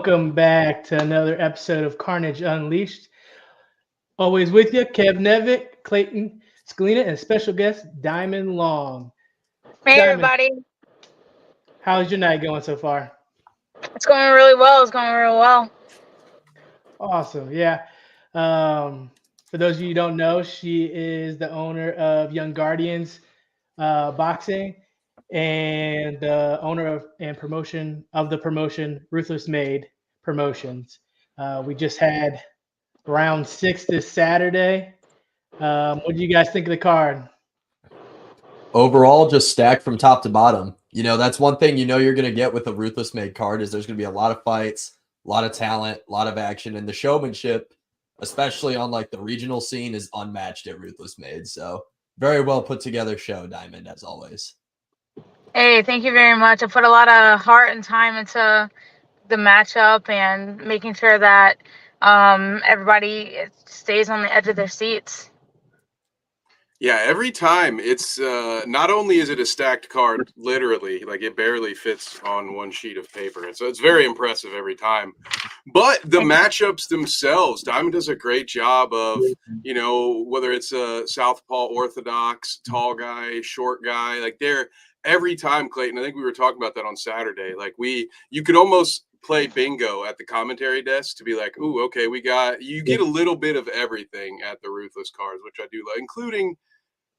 Welcome back to another episode of Carnage Unleashed. Always with you, Kev Nevitt, Clayton Scalina, and special guest Diamond Long. Hey Diamond, everybody, how's your night going so far? it's going really well. It's going real well. Awesome, yeah. For those of you who don't know, she is the owner of Young Guardians Boxing and the owner of and promotion of the promotion Ruthless Made Promotions. We just had round 6 this Saturday. What do you guys think of the card? Overall, just stacked from top to bottom. That's one thing you're going to get with a Ruthless Made card is there's going to be a lot of fights, a lot of talent, a lot of action, and the showmanship, especially on like the regional scene, is unmatched at Ruthless Made. So very well put together show, Diamond, as always. Hey, thank you very much. I put a lot of heart and time into the matchup and making sure that everybody stays on the edge of their seats. Yeah, every time it's not only is it a stacked card, literally, like it barely fits on one sheet of paper. And so it's very impressive every time. But the matchups themselves, Diamond does a great job of, whether it's a southpaw orthodox, tall guy, short guy, like they're every time, Clayton, I think we were talking about that on Saturday. Like you could almost play bingo at the commentary desk to be like, ooh, okay, you get a little bit of everything at the Ruthless cards, which I do love, including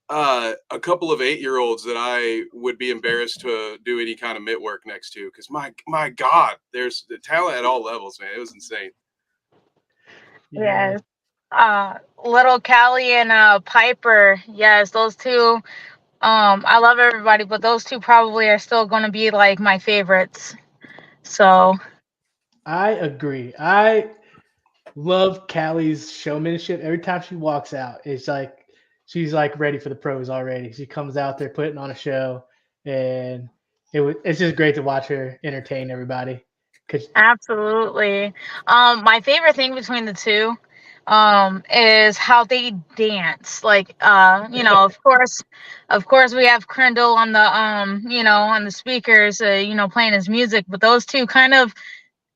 a couple of 8-year-olds that I would be embarrassed to do any kind of mitt work next to, because my God, there's the talent at all levels, man. It was insane. Yes. Little Callie and Piper. Yes, those two. I love everybody, but those two probably are still going to be like my favorites. So I agree. I love Callie's showmanship. Every time she walks out, it's like she's like ready for the pros already. She comes out there putting on a show, and it's just great to watch her entertain everybody. absolutely. My favorite thing between the two is how they dance. Like of course we have Crendel on the on the speakers, playing his music, but those two kind of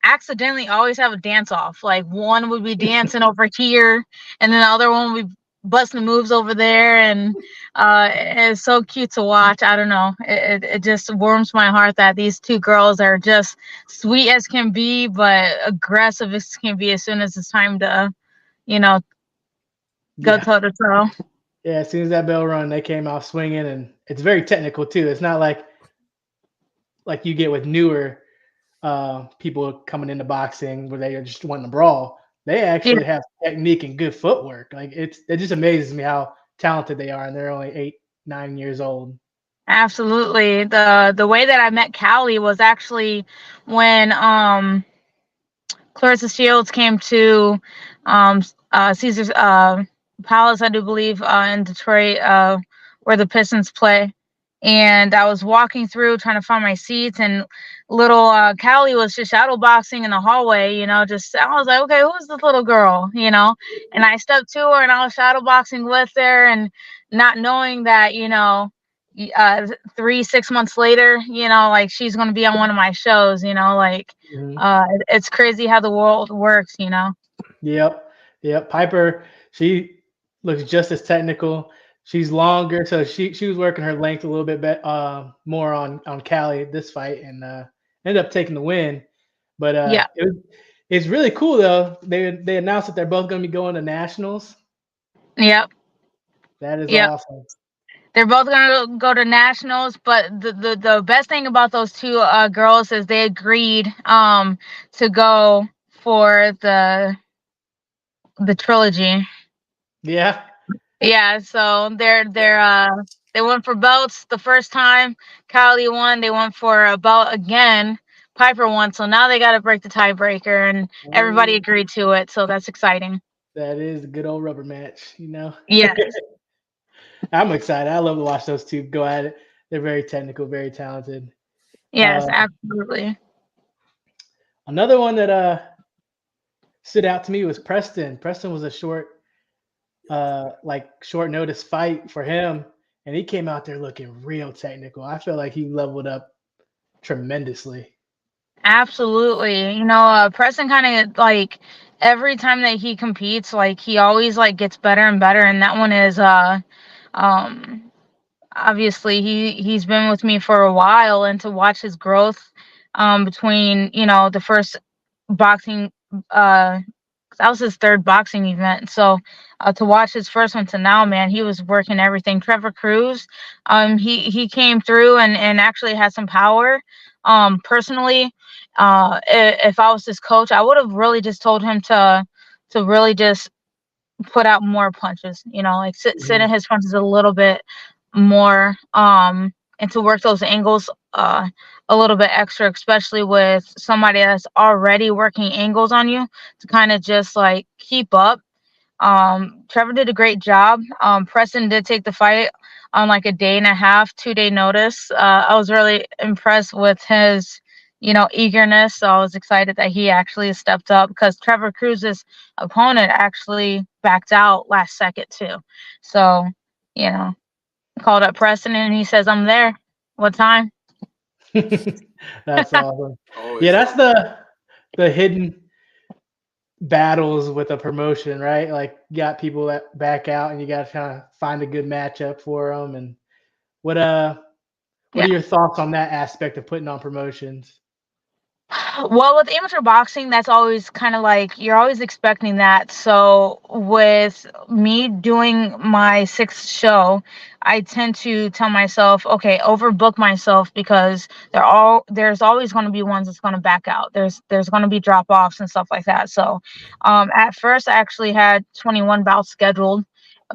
accidentally always have a dance off. Like one would be dancing over here and then the other one would be busting moves over there, and it's so cute to watch. I don't know, it just warms my heart that these two girls are just sweet as can be but aggressive as can be as soon as it's time to go toe to toe. Yeah, as soon as that bell rung, they came out swinging, and it's very technical too. It's not like you get with newer people coming into boxing where they are just wanting to brawl. They actually have technique and good footwork. Like it just amazes me how talented they are, and they're only 8, 9 years old. Absolutely. The way that I met Callie was actually when Clarissa Shields came to Caesar's Palace, I do believe, in Detroit, where the Pistons play. And I was walking through trying to find my seats, and little Callie was just shadow boxing in the hallway, I was like, okay, who's this little girl, and I stepped to her and I was shadow boxing with her, and not knowing that, 3-6 months later, like she's going to be on one of my shows, it's crazy how the world works. Yep. Piper, she looks just as technical. She's longer, so she was working her length a little bit more on Callie this fight, and ended up taking the win. But it's really cool though. They announced that they're both going to be going to nationals. Yep. That is awesome. They're both going to go to nationals, but the best thing about those two girls is they agreed to go for the trilogy. Yeah. Yeah, so they went for belts the first time. Kylie won. They went for a belt again. Piper won. So now they got to break the tiebreaker, and everybody agreed to it. So that's exciting. That is a good old rubber match, Yeah. I'm excited. I love to watch those two go at it. They're very technical, very talented. Yes, absolutely. Another one that stood out to me was Preston. Preston was a short notice fight for him, and he came out there looking real technical. I feel like he leveled up tremendously. Absolutely. Preston kind of like every time that he competes, like he always like gets better and better. And that one is um obviously he's been with me for a while, and to watch his growth between the first boxing uh that was his third boxing event. So to watch his first one to now, man, he was working everything. Trevor Cruz, he came through and actually had some power. Personally, if I was his coach, I would have really just told him to really just put out more punches, like sit in his punches a little bit more, and to work those angles a little bit extra, especially with somebody that's already working angles on you, to kind of just like keep up. Trevor did a great job. Preston did take the fight on like a day and a half, 2-day notice. I was really impressed with his, eagerness. So I was excited that he actually stepped up, because Trevor Cruz's opponent actually backed out last second too. So, you know, called up Preston and he says, "I'm there. What time?" That's awesome. Always Yeah, that's love the hidden battles with a promotion, right? Like you got people that back out, and you got to kind of find a good matchup for them. And what what are Yeah. your thoughts on that aspect of putting on promotions? Well, with amateur boxing, that's always kind of like you're always expecting that. So with me doing my sixth show, I tend to tell myself, okay, overbook myself, because there's always going to be ones that's going to back out. There's going to be drop offs and stuff like that. So at first, I actually had 21 bouts scheduled,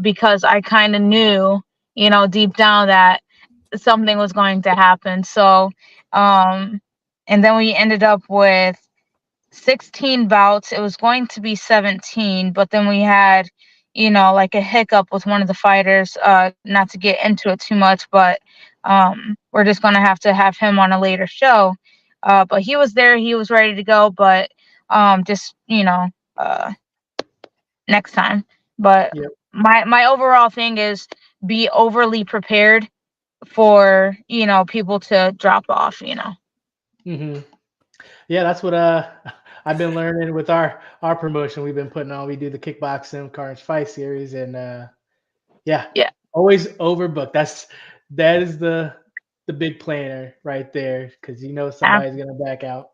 because I kind of knew, deep down that something was going to happen. So um and then we ended up with 16 bouts. It was going to be 17, but then we had, like a hiccup with one of the fighters. Not to get into it too much, but we're just gonna have to have him on a later show. But he was there, he was ready to go, but just next time. But Yep. my overall thing is be overly prepared for people to drop off. hmm Yeah, that's what I've been learning with our promotion we've been putting on. We do the kickboxing Carnage fight series, and yeah, Yeah. always overbooked. That is the big planner right there, because you know somebody's gonna back out.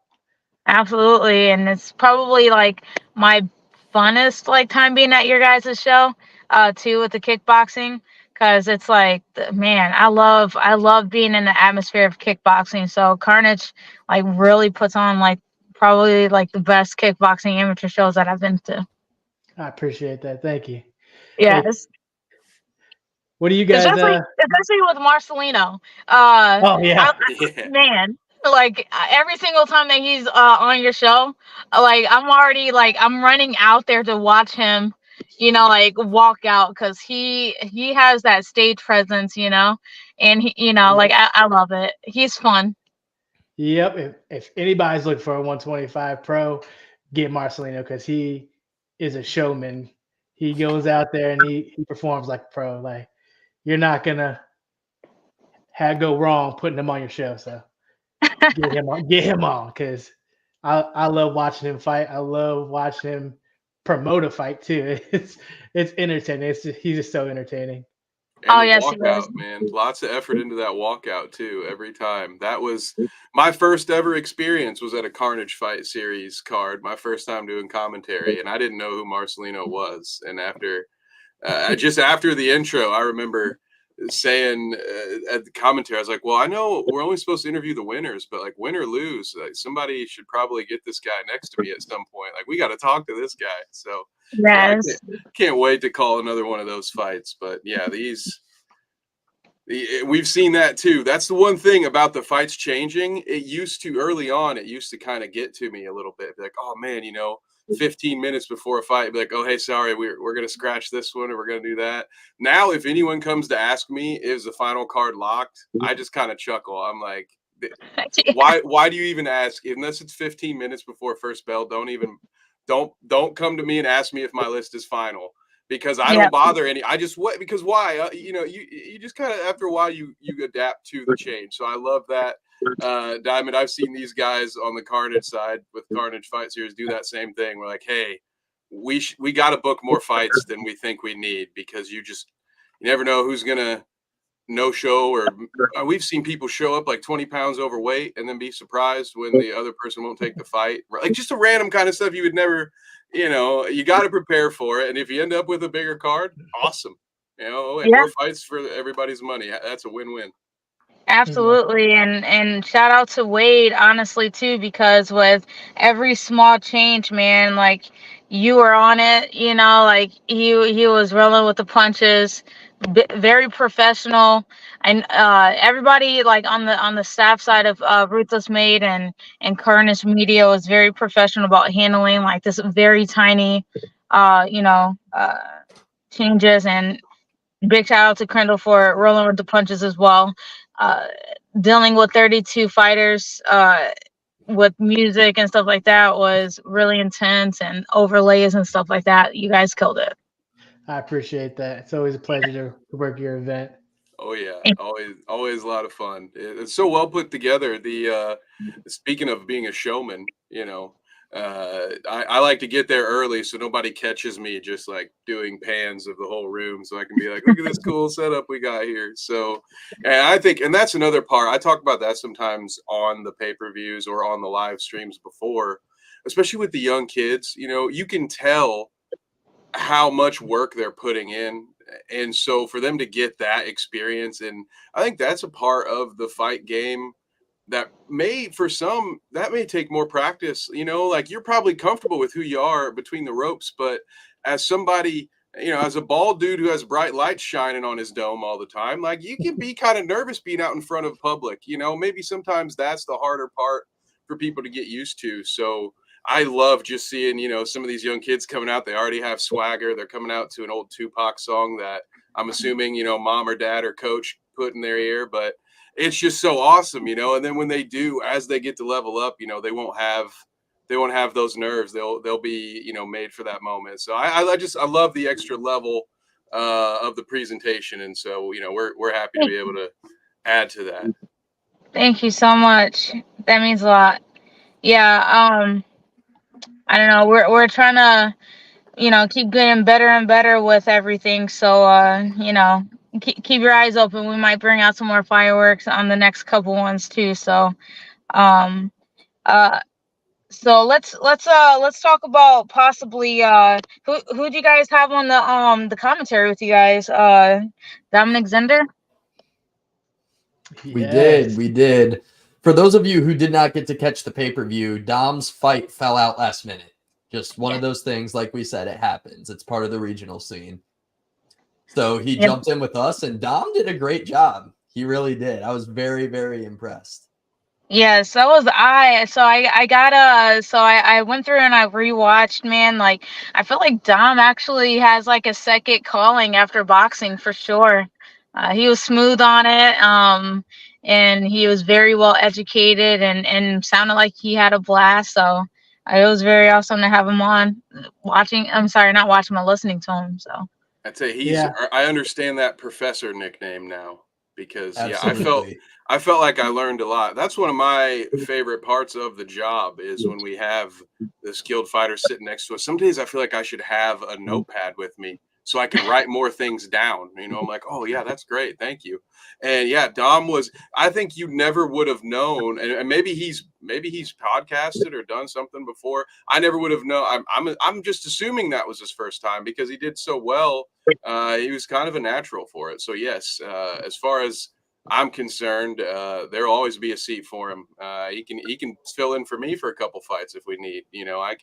Absolutely, and it's probably like my funnest like time being at your guys' show, too, with the kickboxing, because it's like, man, I love being in the atmosphere of kickboxing. So Carnage like really puts on like probably like the best kickboxing amateur shows that I've been to. I appreciate that. Thank you. Hey, Yes, what do you guys? especially with Marcelino. Oh I, yeah, Yeah. man, like every single time that he's on your show, like I'm already like I'm running out there to watch him, like walk out, because he has that stage presence, and he, like I love it. He's fun. yep. If anybody's looking for a 125 pro, get Marcelino, because he is a showman. He goes out there and he performs like a pro. Like you're not gonna have go wrong putting him on your show. So get him on, because I love watching him fight. I love watching him promote a fight too. It's entertaining. He's just so entertaining. And Oh the yes, he is. walkout, man. Lots of effort into that walkout too, every time. That was my first ever experience was at a Carnage fight series card, my first time doing commentary, and I didn't know who Marcelino was. And after just after the intro, I remember saying at the commentary, I was like, "Well, I know we're only supposed to interview the winners, but like win or lose, like somebody should probably get this guy next to me at some point. Like we got to talk to this guy." So yeah, I Yes. can't wait to call another one of those fights. But yeah, we've seen that too. That's the one thing about the fights changing. It used to early on, it used to kind of get to me a little bit. Be like, oh man, 15 minutes before a fight, be like, oh hey, sorry, we're gonna scratch this one or we're gonna do that. Now, if anyone comes to ask me, is the final card locked? I just kind of chuckle. I'm like, why do you even ask? Unless it's 15 minutes before first bell, don't come to me and ask me if my list is final, because I Yeah. don't bother any. I just what because why? You just kind of after a while you adapt to the change. So I love that. Diamond, I've seen these guys on the Carnage side with Carnage Fight Series do that same thing. We're like, hey, we got to book more fights than we think we need, because you never know who's gonna no show, or we've seen people show up like 20 pounds overweight and then be surprised when the other person won't take the fight. Like just a random kind of stuff you would never, you got to prepare for it. And if you end up with a bigger card, awesome. And more fights for everybody's money. That's a win-win. Absolutely. And shout out to Wade, honestly, too, because with every small change, man, like you were on it, like he was rolling with the punches, very professional. And everybody like on the staff side of Ruthless Made and Carnage Media was very professional about handling like this very tiny changes. And big shout out to Kendall for rolling with the punches as well. Dealing with 32 fighters with music and stuff like that was really intense, and overlays and stuff like that. You guys killed it. I appreciate that. It's always a pleasure to work your event. Oh yeah, always a lot of fun. It's so well put together. The speaking of being a showman, I like to get there early so nobody catches me just like doing pans of the whole room, so I can be like, look at this cool setup we got here. So, and I think, and that's another part. I talk about that sometimes on the pay-per-views or on the live streams before, especially with the young kids. You can tell how much work they're putting in. And so for them to get that experience, and I think that's a part of the fight game that for some, that may take more practice. Like you're probably comfortable with who you are between the ropes, but as somebody, as a bald dude who has bright lights shining on his dome all the time, like you can be kind of nervous being out in front of public. Maybe sometimes that's the harder part for people to get used to. So I love just seeing, some of these young kids coming out. They already have swagger. They're coming out to an old Tupac song that I'm assuming, mom or dad or coach put in their ear, but it's just so awesome, and then when they do, as they get to level up, they won't have those nerves. They'll be, made for that moment. So I love the extra level of the presentation. And so, we're happy to be able to add to that. Thank you so much. That means a lot. Yeah. I don't know. We're trying to, keep getting better and better with everything. So, keep your eyes open. We might bring out some more fireworks on the next couple ones too. So, so let's talk about possibly who do you guys have on the commentary with you guys? Dominic Zender. Yes. We did. For those of you who did not get to catch the pay-per-view, Dom's fight fell out last minute. Just one of those things, like we said, it happens. It's part of the regional scene. So he jumped in with us, and Dom did a great job. He really did. I was very, very impressed. Yeah, so was I. So I went through and I rewatched, man. Like I feel like Dom actually has like a second calling after boxing for sure. He was smooth on it. And he was very well educated and sounded like he had a blast. So it was very awesome to have him on watching. I'm sorry, not watching, but listening to him. So I'd say I understand that professor nickname now, because Absolutely. I felt like I learned a lot. That's one of my favorite parts of the job, is when we have the skilled fighter sitting next to us. Some days I feel like I should have a notepad with me so I can write more things down. I'm like, oh yeah, that's great. Thank you. And yeah, Dom I think you never would have known. And maybe he's podcasted or done something before. I never would have known. I'm just assuming that was his first time, because he did so well. He was kind of a natural for it. So yes, as far as I'm concerned, there'll always be a seat for him. He can fill in for me for a couple fights if we need. I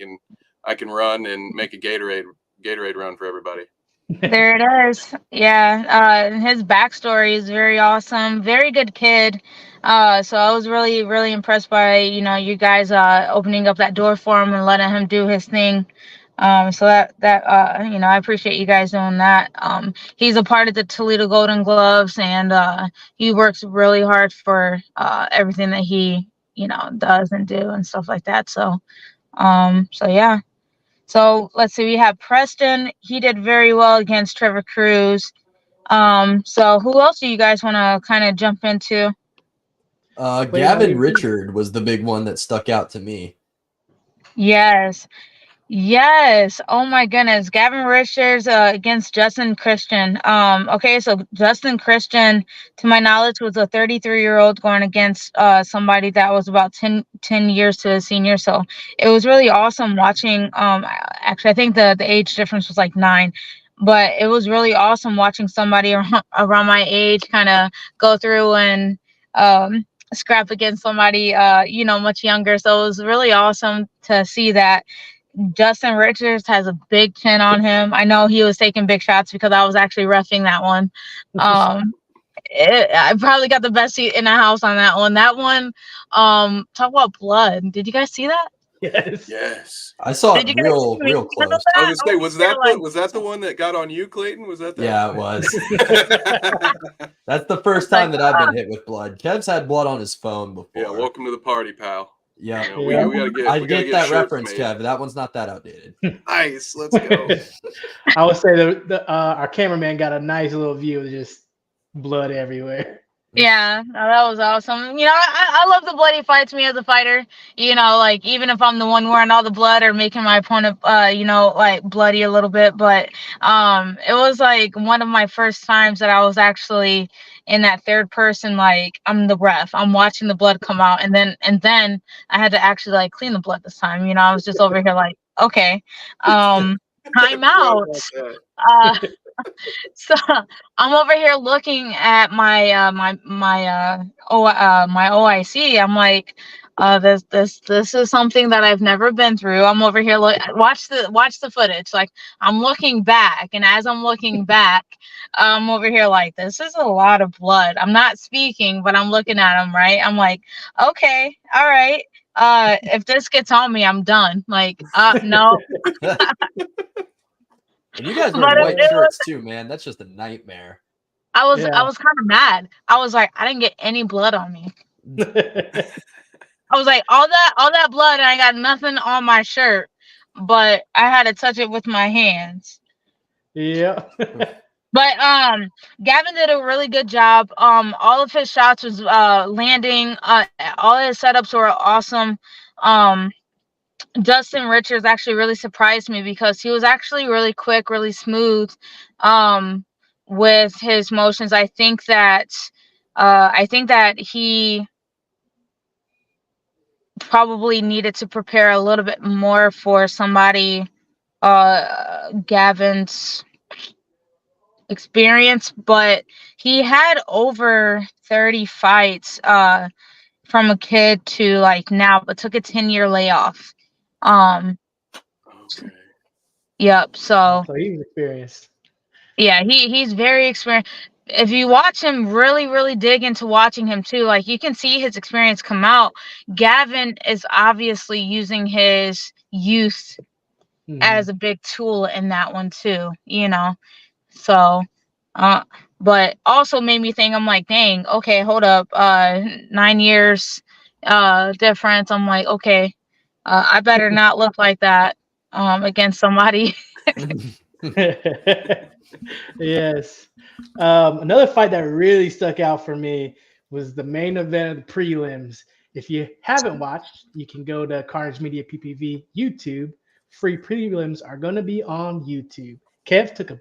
can run and make a Gatorade run for everybody. there it is. Yeah. His backstory is very awesome. Very good kid. So I was really, really impressed by, you guys opening up that door for him and letting him do his thing. So that I appreciate you guys doing that. He's a part of the Toledo Golden Gloves, and he works really hard for everything that he does and do and stuff like that. So yeah. So let's see, we have Preston. He did very well against Trevor Cruz. So who else do you guys want to kind of jump into? Gavin Richard was the big one that stuck out to me. Yes. Yes. Oh my goodness. Gavin Richards against Justin Christian. Okay, so Justin Christian, to my knowledge, was a 33-year-old going against somebody that was about 10 years to a senior. So it was really awesome watching. Actually, I think the age difference was like 9. But it was really awesome watching somebody around my age kind of go through and scrap against somebody much younger. So it was really awesome to see that Justin Richards has a big chin on him. I know he was taking big shots because I was actually reffing that one. I probably got the best seat in the house on that one. That one, talk about blood. Did you guys see that? Yes. I saw Did it you guys see me real handle close. that? I was gonna say, was that like, the one that got on you, Clayton? Was that? Yeah, it was. Yeah. That's the first time that I've been hit with blood. Kev's had blood on his phone before. Yeah, welcome to the party, pal. Yeah, You know, we gotta get. I we gotta get get that shirts reference, made. Kev. That one's not that outdated. Nice, let's go. I would say our cameraman got a nice little view of just blood everywhere. Yeah, no, that was awesome. I love the bloody fights. Me as a fighter, like even if I'm the one wearing all the blood or making my opponent, like bloody a little bit. But it was like one of my first times that I was actually in that third person. Like I'm the ref. I'm watching the blood come out, and then I had to actually like clean the blood this time. I was just over here like, okay, time out. So I'm over here looking at my my OIC. I'm like, this is something that I've never been through. I'm over here watch the footage. Like I'm looking back, and as I'm looking back, I'm over here like, this is a lot of blood. I'm not speaking, but I'm looking at him, right? I'm like, okay, all right. If this gets on me, I'm done. Like, no. And you guys wear white shirts too, man. That's just a nightmare. I was kind of mad. I was like, I didn't get any blood on me. I was like, all that blood, and I got nothing on my shirt, but I had to touch it with my hands. Yeah. But Gavin did a really good job. All of his shots was landing. All his setups were awesome. Justin Richards actually really surprised me because he was actually really quick, really smooth with his motions. I think that he probably needed to prepare a little bit more for somebody Gavin's experience, but he had over 30 fights from a kid to like now, but took a 10-year layoff. Okay. Yep. So he's experienced. Yeah, he's very experienced. If you watch him, really dig into watching him too, like you can see his experience come out. Gavin is obviously using his youth as a big tool in that one too, So, but also made me think, I'm like, dang, okay, hold up, 9 years difference. I'm like, okay, I better not look like that against somebody. Yes. Another fight that really stuck out for me was the main event of the prelims. If you haven't watched, you can go to Carnage Media PPV YouTube. Free prelims are going to be on YouTube. Kev took a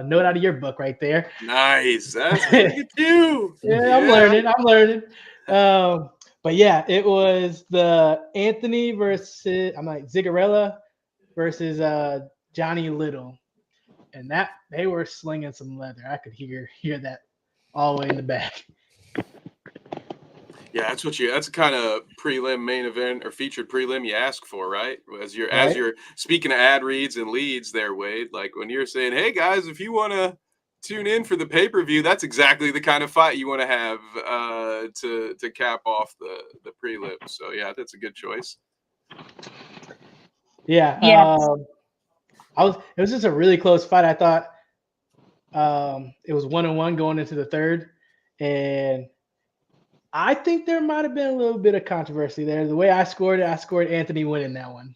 note out of your book right there. Nice. That's look at you. Yeah, I'm learning. But yeah, it was the Anthony versus Zigarella versus Johnny Little. And that they were slinging some leather. I could hear that all the way in the back. Yeah, that's the kind of prelim main event or featured prelim you ask for, right? As you're speaking of ad reads and leads there, Wade, like when you're saying, hey guys, if you want to tune in for the pay-per-view, that's exactly the kind of fight you want to have to cap off the prelim. So yeah, that's a good choice. Yeah. Yes. It was just a really close fight. I thought it was 1-1 going into the third, and I think there might have been a little bit of controversy there. The way I scored Anthony winning that one.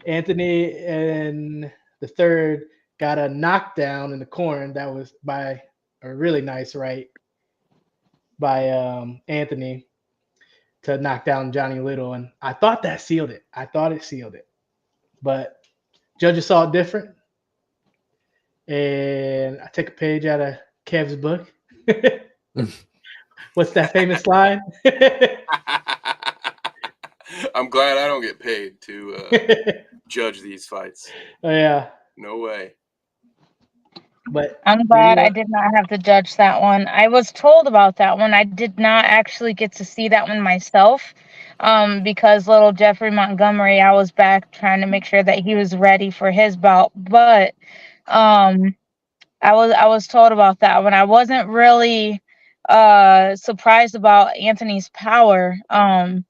Anthony in the third got a knockdown in the corner that was by a really nice right. by Anthony to knock down Johnny Little, and I thought that sealed it. I thought it sealed it, but judges saw it different, and I took a page out of Kev's book. What's that famous line? I'm glad I don't get paid to judge these fights. Oh yeah, No way. but I'm glad I did not have to judge that one. I was told about that one. I did not actually get to see that one myself, because little Jeffrey Montgomery, I was back trying to make sure that he was ready for his bout. But I was told about that one. I wasn't really surprised about Anthony's power. I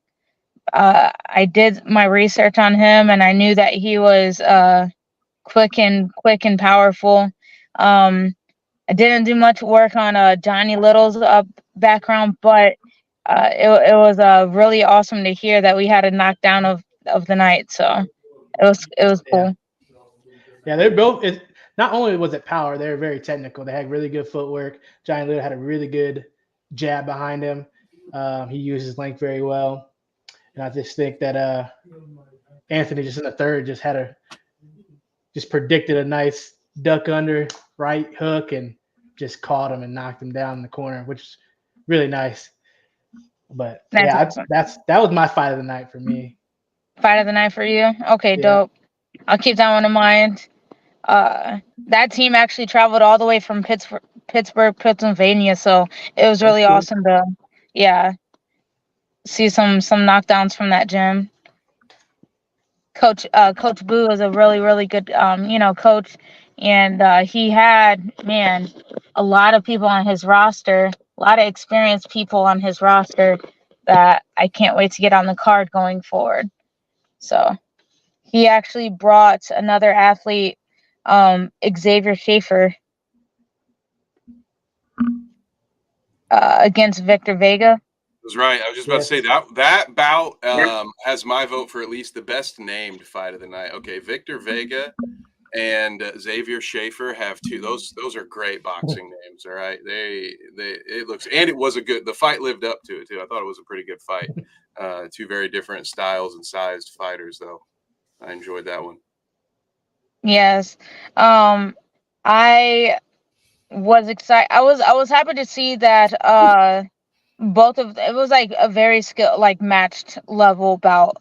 did my research on him, and I knew that he was quick and powerful. I didn't do much work on Johnny Little's background, but it was really awesome to hear that we had a knockdown of the night. So it was cool. Yeah, they're both. Not only was it power, they were very technical. They had really good footwork. Johnny Little had a really good jab behind him. He used his length very well, and I just think that Anthony just in the third just predicted a nice duck under right hook and just caught him and knocked him down in the corner, which is really nice. But That's awesome. that was my fight of the night for me. Fight of the night for you? Okay, Yeah. dope. I'll keep that one in mind. That team actually traveled all the way from Pittsburgh, Pennsylvania, so it was really awesome to see some knockdowns from that gym. Coach Boo is a really good coach, and he had a lot of people on his roster, a lot of experienced people on his roster that I can't wait to get on the card going forward. So he actually brought another athlete, Xavier Schaefer, against Victor Vega. That's right. I was just about to say that bout has my vote for at least the best named fight of the night. Okay, Victor Vega and Xavier Schaefer have two. Those are great boxing names. All right, it was a good. The fight lived up to it too. I thought it was a pretty good fight. Two very different styles and sized fighters, though. I enjoyed that one. Yes, I was excited. I was happy to see that both of it was like a very matched level bout.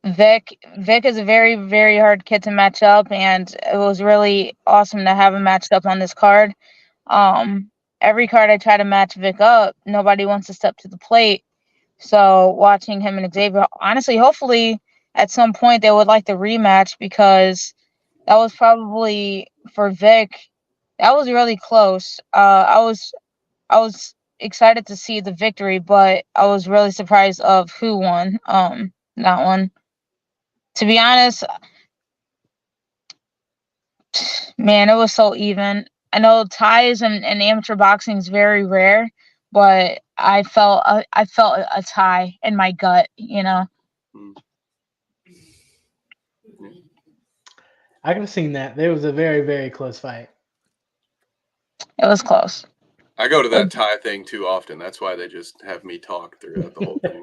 Vic is a very hard kid to match up, and it was really awesome to have him matched up on this card. Every card I try to match Vic up, nobody wants to step to the plate. So watching him and Xavier, honestly, hopefully at some point they would like the rematch, because that was probably for Vic. That was really close. I was excited to see the victory, but I was really surprised of who won that one. To be honest, man, it was so even. I know ties and amateur boxing is very rare, but I felt a tie in my gut, you know. I could have seen that. There was a very close fight. It was close. I go to that tie thing too often. That's why they just have me talk throughout the whole thing.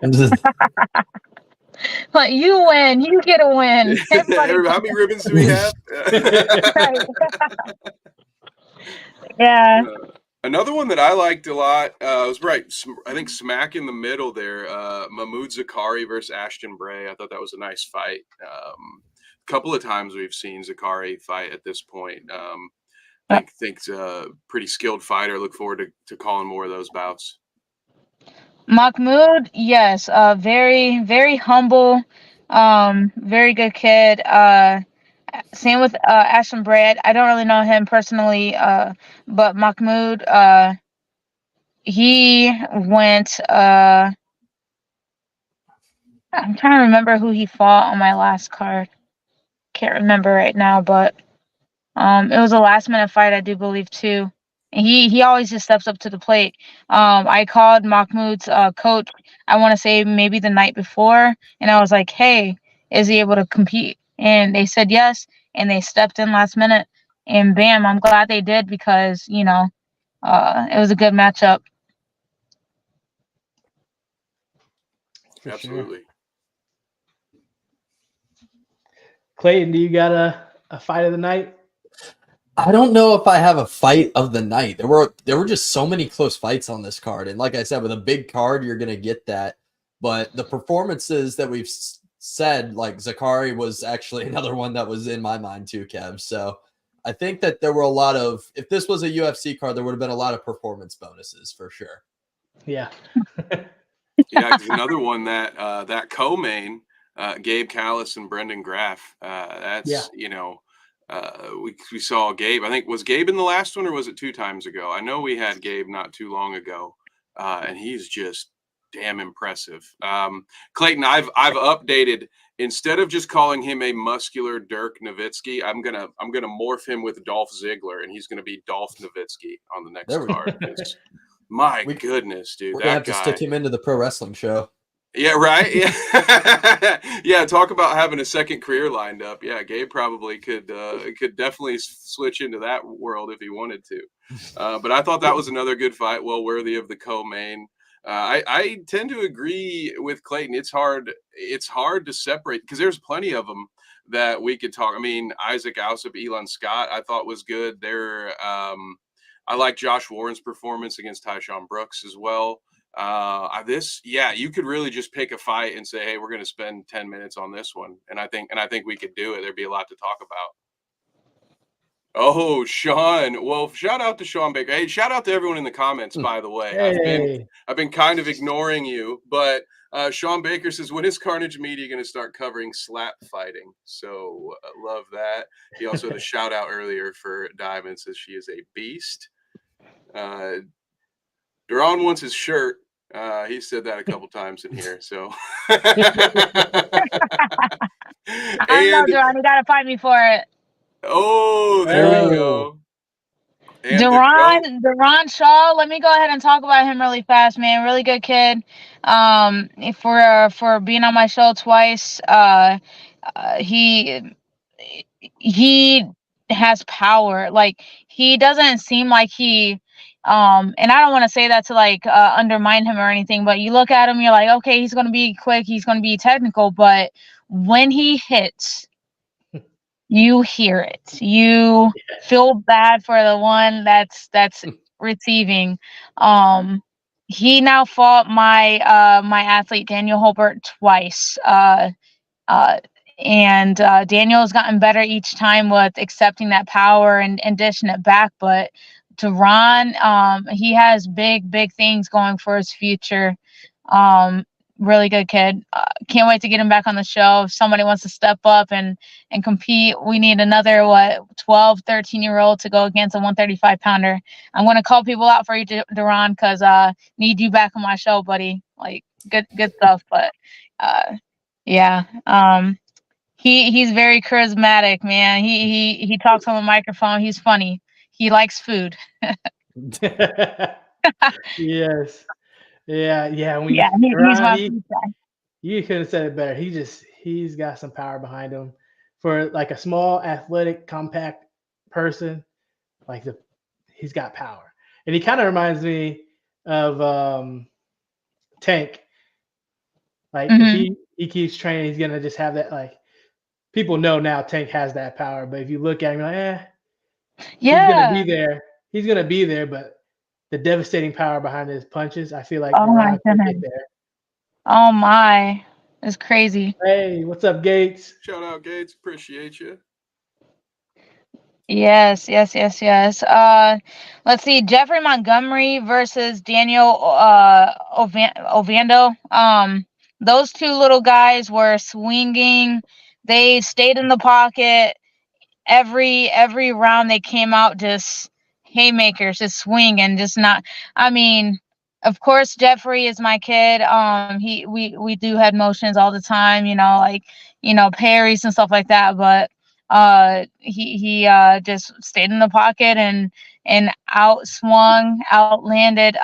But you win. You get a win. How many ribbons do we have? Yeah. Another one that I liked a lot was I think smack in the middle there. Mahmoud Zakari versus Ashton Bray. I thought that was a nice fight. A couple of times we've seen Zakari fight at this point. I think a pretty skilled fighter. Look forward to calling more of those bouts. Mahmoud, yes, very humble, very good kid. Same with Ashton Bray. I don't really know him personally, but Mahmoud, he went. I'm trying to remember who he fought on my last card. Can't remember right now, but it was a last minute fight, I do believe too. And he always just steps up to the plate. I called Mahmoud's coach, I want to say maybe the night before, and I was like, hey, is he able to compete? And they said yes, and they stepped in last minute, and bam, I'm glad they did, because it was a good matchup. For Absolutely. Sure. Clayton, do you got a fight of the night? I don't know if I have a fight of the night. There were just so many close fights on this card, and like I said, with a big card, you're gonna get that. But the performances that we've said, like Zakari was actually another one that was in my mind too, Kev. So I think that there were a lot of, if this was a UFC card, there would have been a lot of performance bonuses for sure. Yeah. Yeah, another one that that co-main, Gabe Callis and Brendan Graff. That's we saw Gabe. I think was Gabe in the last one or was it 2 times ago? I know we had Gabe not too long ago, and he's just damn impressive. Clayton, I've updated. Instead of just calling him a muscular Dirk Nowitzki, I'm gonna morph him with Dolph Ziggler, and he's gonna be Dolph Nowitzki on the next card. My goodness, dude, we're that gonna have guy. to stick him into the pro wrestling show. Yeah, right. Yeah, yeah. Talk about having a second career lined up. Yeah, Gabe probably could definitely switch into that world if he wanted to. But I thought that was another good fight, well worthy of the co-main. I tend to agree with Clayton. It's hard to separate because there's plenty of them that we could talk. I mean, Isaac Alsop, Elon Scott, I thought was good. I like Josh Warren's performance against Tyshawn Brooks as well. You could really just pick a fight and say, hey, we're going to spend 10 minutes on this one. And I think we could do it. There'd be a lot to talk about. Oh, Sean. Well, shout out to Sean Baker. Hey, shout out to everyone in the comments, by the way. Hey. I've been kind of ignoring you, but Sean Baker says, when is Carnage Media going to start covering slap fighting? So love that. He also had a shout out earlier for Diamond, says she is a beast. Duran wants his shirt. He said that a couple times in here. So, I don't know, Duran. You gotta fight me for it. Oh, there we go. And Duran Shaw. Let me go ahead and talk about him really fast, man. Really good kid. For being on my show twice. He has power. Like, he doesn't seem like he. And I don't want to say that to like undermine him or anything, but you look at him, you're like, okay, he's gonna be quick, he's gonna be technical, but when he hits, you hear it. You feel bad for the one that's receiving. He now fought my my athlete Daniel Holbert twice. And Daniel's gotten better each time with accepting that power and dishing it back. But Duran, he has big things going for his future. Really good kid. Can't wait to get him back on the show. If somebody wants to step up and compete, we need another 12, 13-year-old to go against a 135 pounder. I'm going to call people out for you, Duran, because need you back on my show, buddy. Like, good stuff. But yeah. He's very charismatic, man. He talks on the microphone. He's funny. He likes food. Yes. Yeah. He's my food guy. You could have said it better. He's got some power behind him for like a small, athletic, compact person. He's got power, and he kind of reminds me of Tank. Like, if he keeps training, he's gonna just have that. Like, people know now Tank has that power, but if you look at him, you're like, he's gonna be there. He's gonna be there, but the devastating power behind his punches, I feel like Duran can get there. Oh my, it's crazy. Hey, what's up, Gates? Shout out, Gates. Appreciate you. Yes. Let's see, Jeffrey Montgomery versus Daniel Ovando. Those two little guys were swinging. They stayed in the pocket. Every round they came out just haymakers, just swinging, just not. I mean, of course, Jeffrey is my kid. We do head motions all the time, like parries and stuff like that. But he just stayed in the pocket and outlanded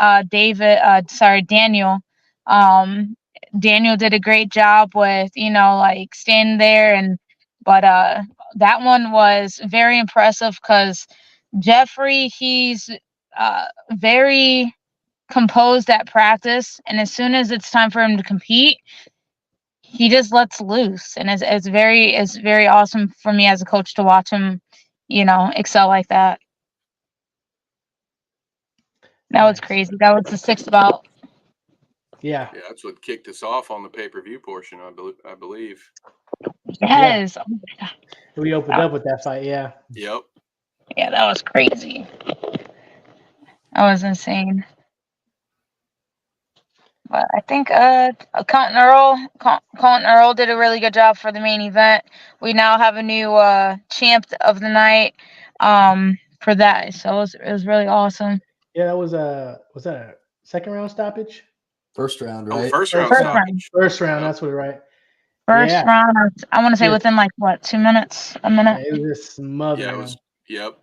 Daniel. Daniel did a great job with like staying there, but that one was very impressive because Jeffrey, he's very composed at practice, and as soon as it's time for him to compete, he just lets loose, and it's very awesome for me as a coach to watch him, excel like that. That was Nice. crazy. That was the 6th bout. Yeah. Yeah, that's what kicked us off on the pay-per-view portion, I believe. Yes. Yeah. Oh my God. We opened up with that fight. Yeah. Yep. Yeah, that was crazy. That was insane. But I think Colton Earl did a really good job for the main event. We now have a new champ of the night for that. So it was really awesome. Yeah, that was that a second round stoppage? First round, Oh, right? first round First stoppage. First round, Yep. that's what right. First Yeah. round, I want to say Yeah. within like what, 2 minutes, a minute. Yeah, it was just smothering Yeah, it him. was. Yep.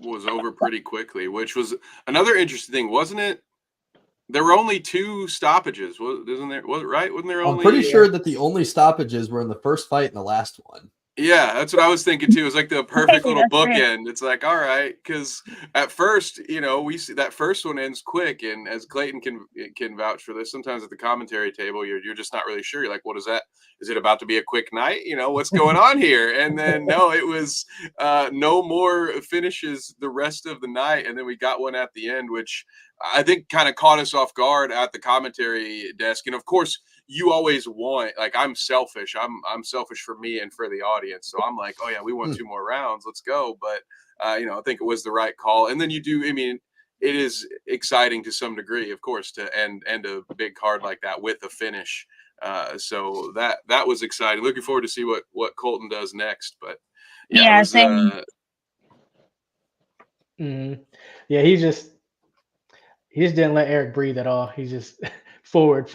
Was over pretty quickly, which was another interesting thing, wasn't it? There were only 2 stoppages, wasn't there? Was it right? Wasn't there I'm only? pretty sure that the only stoppages were in the first fight and the last one. Yeah, that's what I was thinking too. It's like the perfect little That's great. bookend. It's like, all right, because at first, we see that first one ends quick, and as Clayton can vouch for this, sometimes at the commentary table, you're just not really sure. You're like, what is that? Is it about to be a quick night? What's going on here? And then no, it was no more finishes the rest of the night, and then we got one at the end, which I think kind of caught us off guard at the commentary desk. And of course, you always want, like, I'm selfish. I'm selfish for me and for the audience. So I'm like, oh yeah, we want 2 more rounds. Let's go. But I think it was the right call. And then you do. I mean, it is exciting to some degree, of course, to end a big card like that with a finish. So that was exciting. Looking forward to see what Colton does next. But yeah, it was. Same. Yeah, he just didn't let Eric breathe at all. He's just forward.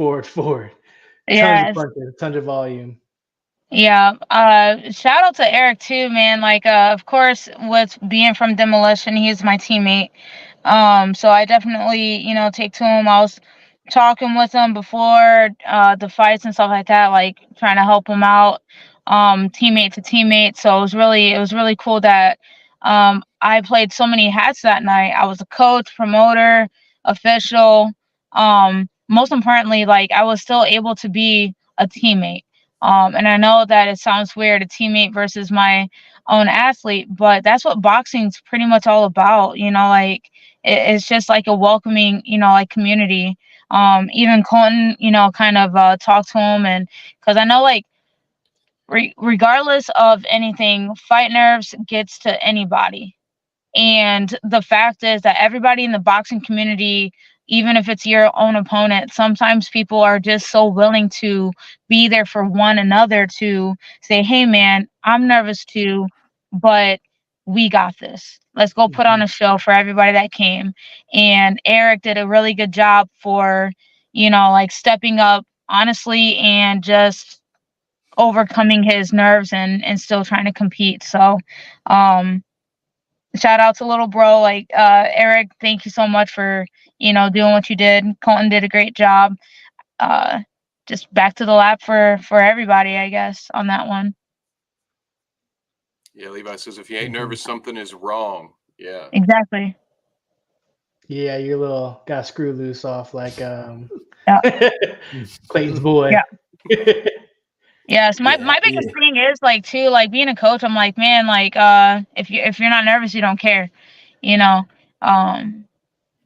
Yeah, Tons of punches, tons of volume. yeah. Shout out to Eric too, man. Like, of course, with being from Demolition, he's my teammate. So I definitely, take to him. I was talking with him before the fights and stuff like that, like trying to help him out, teammate to teammate. So it was really cool that I played so many hats that night. I was a coach, promoter, official. Most importantly, like I was still able to be a teammate. And I know that it sounds weird, a teammate versus my own athlete, but that's what boxing's pretty much all about. Like it's just like a welcoming, like community. Even Colton, kind of talked to him, and because I know, like, regardless of anything, fight nerves gets to anybody. And the fact is that everybody in the boxing community, even if it's your own opponent, sometimes people are just so willing to be there for one another to say, hey, man, I'm nervous too, but we got this. Let's go put on a show for everybody that came. And Eric did a really good job for, like stepping up honestly and just overcoming his nerves and still trying to compete. So, shout out to little bro, like Eric, thank you so much for doing what you did. Colton did a great job. Just back to the lap for everybody, I guess, on that one. Yeah, Levi says if you ain't nervous, something is wrong. Yeah, exactly. Yeah, your little got screw loose off like Clayton's boy. Yeah. Yeah, so my biggest thing is like too, like being a coach, I'm like, man, like if you're not nervous, you don't care,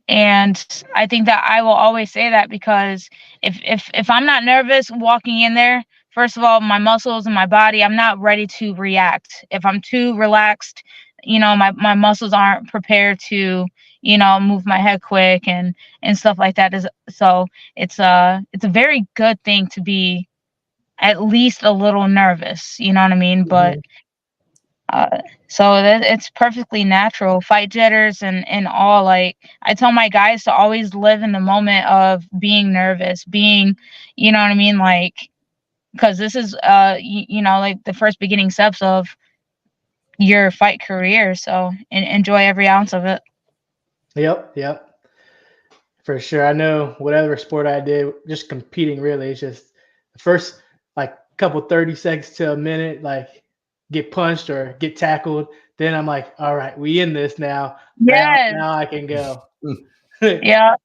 and I think that I will always say that because if I'm not nervous walking in there, first of all, my muscles and my body, I'm not ready to react. If I'm too relaxed, my muscles aren't prepared to, move my head quick and stuff like that. So it's a very good thing to be at least a little nervous, you know what I mean? But so it's perfectly natural. Fight jitters and all. Like I tell my guys to always live in the moment of being nervous, being, you know what I mean? Like, because this is like the first beginning steps of your fight career. So enjoy every ounce of it. Yep. For sure. I know whatever sport I did, just competing really, it's just the first like couple 30 seconds to a minute, like get punched or get tackled. Then I'm like, all right, we in this now. Yes. Now I can go. Yeah.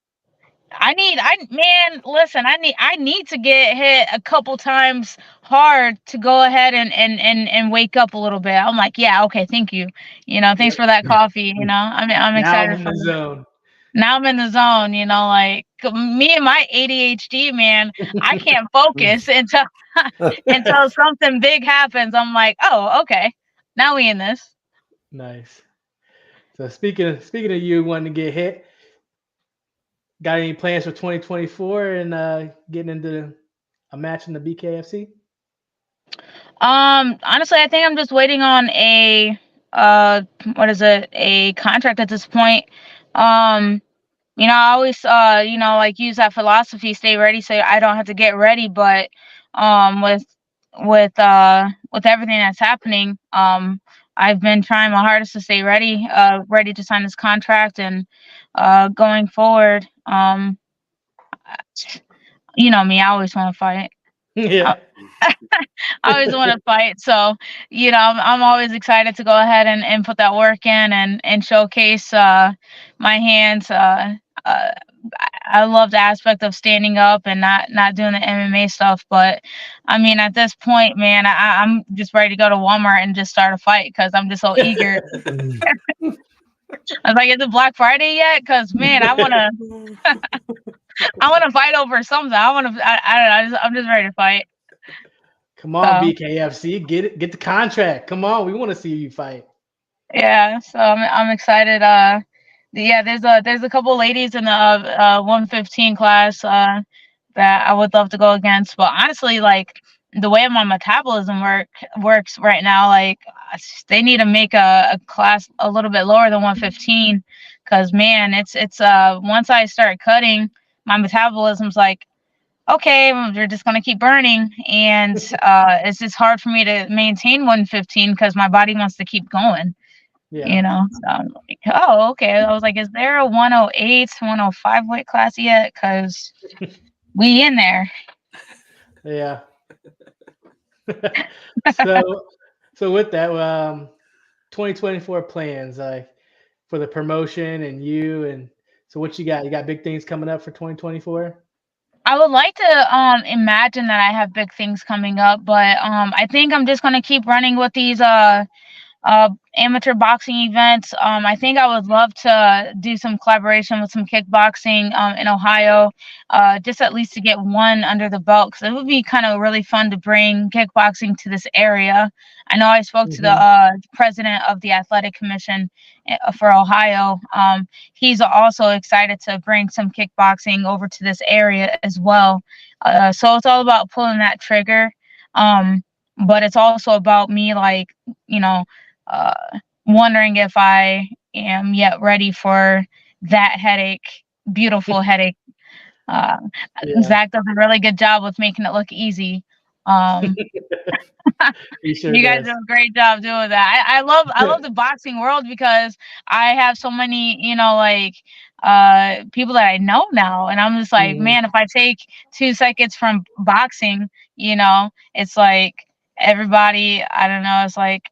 Listen, I need to get hit a couple times hard to go ahead and wake up a little bit. I'm like, yeah, okay, thank you. Thanks for that coffee. I'm Now I'm excited in for the that. zone. Now I'm in the zone, like me and my ADHD, man, I can't focus until something big happens. I'm like, oh, okay. Now we in this. Nice. So speaking of you wanting to get hit, got any plans for 2024 and getting into a match in the BKFC? Honestly, I think I'm just waiting on uh what is it? A contract at this point. Um, I always like use that philosophy, stay ready so I don't have to get ready, but with with everything that's happening, I've been trying my hardest to stay ready to sign this contract and going forward. You know me, I always want to fight. Yeah. I always want to fight. So, I'm always excited to go ahead and put that work in and showcase my hands. Uh, I love the aspect of standing up and not doing the MMA stuff. But I mean, at this point, man, I'm just ready to go to Walmart and just start a fight because I'm just so eager. I was like, is it Black Friday yet? Because man, I want to fight over something. I don't know. I'm just ready to fight. Come on, So. BKFC, get the contract. Come on, we want to see you fight. Yeah, so I'm excited. Yeah, there's a couple ladies in the 115 class that I would love to go against. But honestly, like the way my metabolism works right now, like they need to make a class a little bit lower than 115, because man, it's once I start cutting, my metabolism's like, okay, well, you're just gonna keep burning, and it's just hard for me to maintain 115 because my body wants to keep going. Yeah. So I'm like, oh, okay. I was like, is there a 108, 105 weight class yet? Because we in there. Yeah. so so with that, 2024 plans like for the promotion and you and so what you got? You got big things coming up for 2024? I would like to imagine that I have big things coming up, but I think I'm just gonna keep running with these amateur boxing events. I think I would love to do some collaboration with some kickboxing in Ohio, just at least to get one under the belt, because it would be kind of really fun to bring kickboxing to this area. I know I spoke to the president of the athletic commission for Ohio. He's also excited to bring some kickboxing over to this area as well. So it's all about pulling that trigger. But it's also about me, like, you know, uh, wondering if I am yet ready for that headache, beautiful headache. Uh, Yeah. Zach does a really good job with making it look easy. Um, He sure you guys does. do a great job doing that. I love the boxing world because I have so many, like people that I know now, and I'm just like, Mhm. man, if I take 2 seconds from boxing, it's like everybody, I don't know, it's like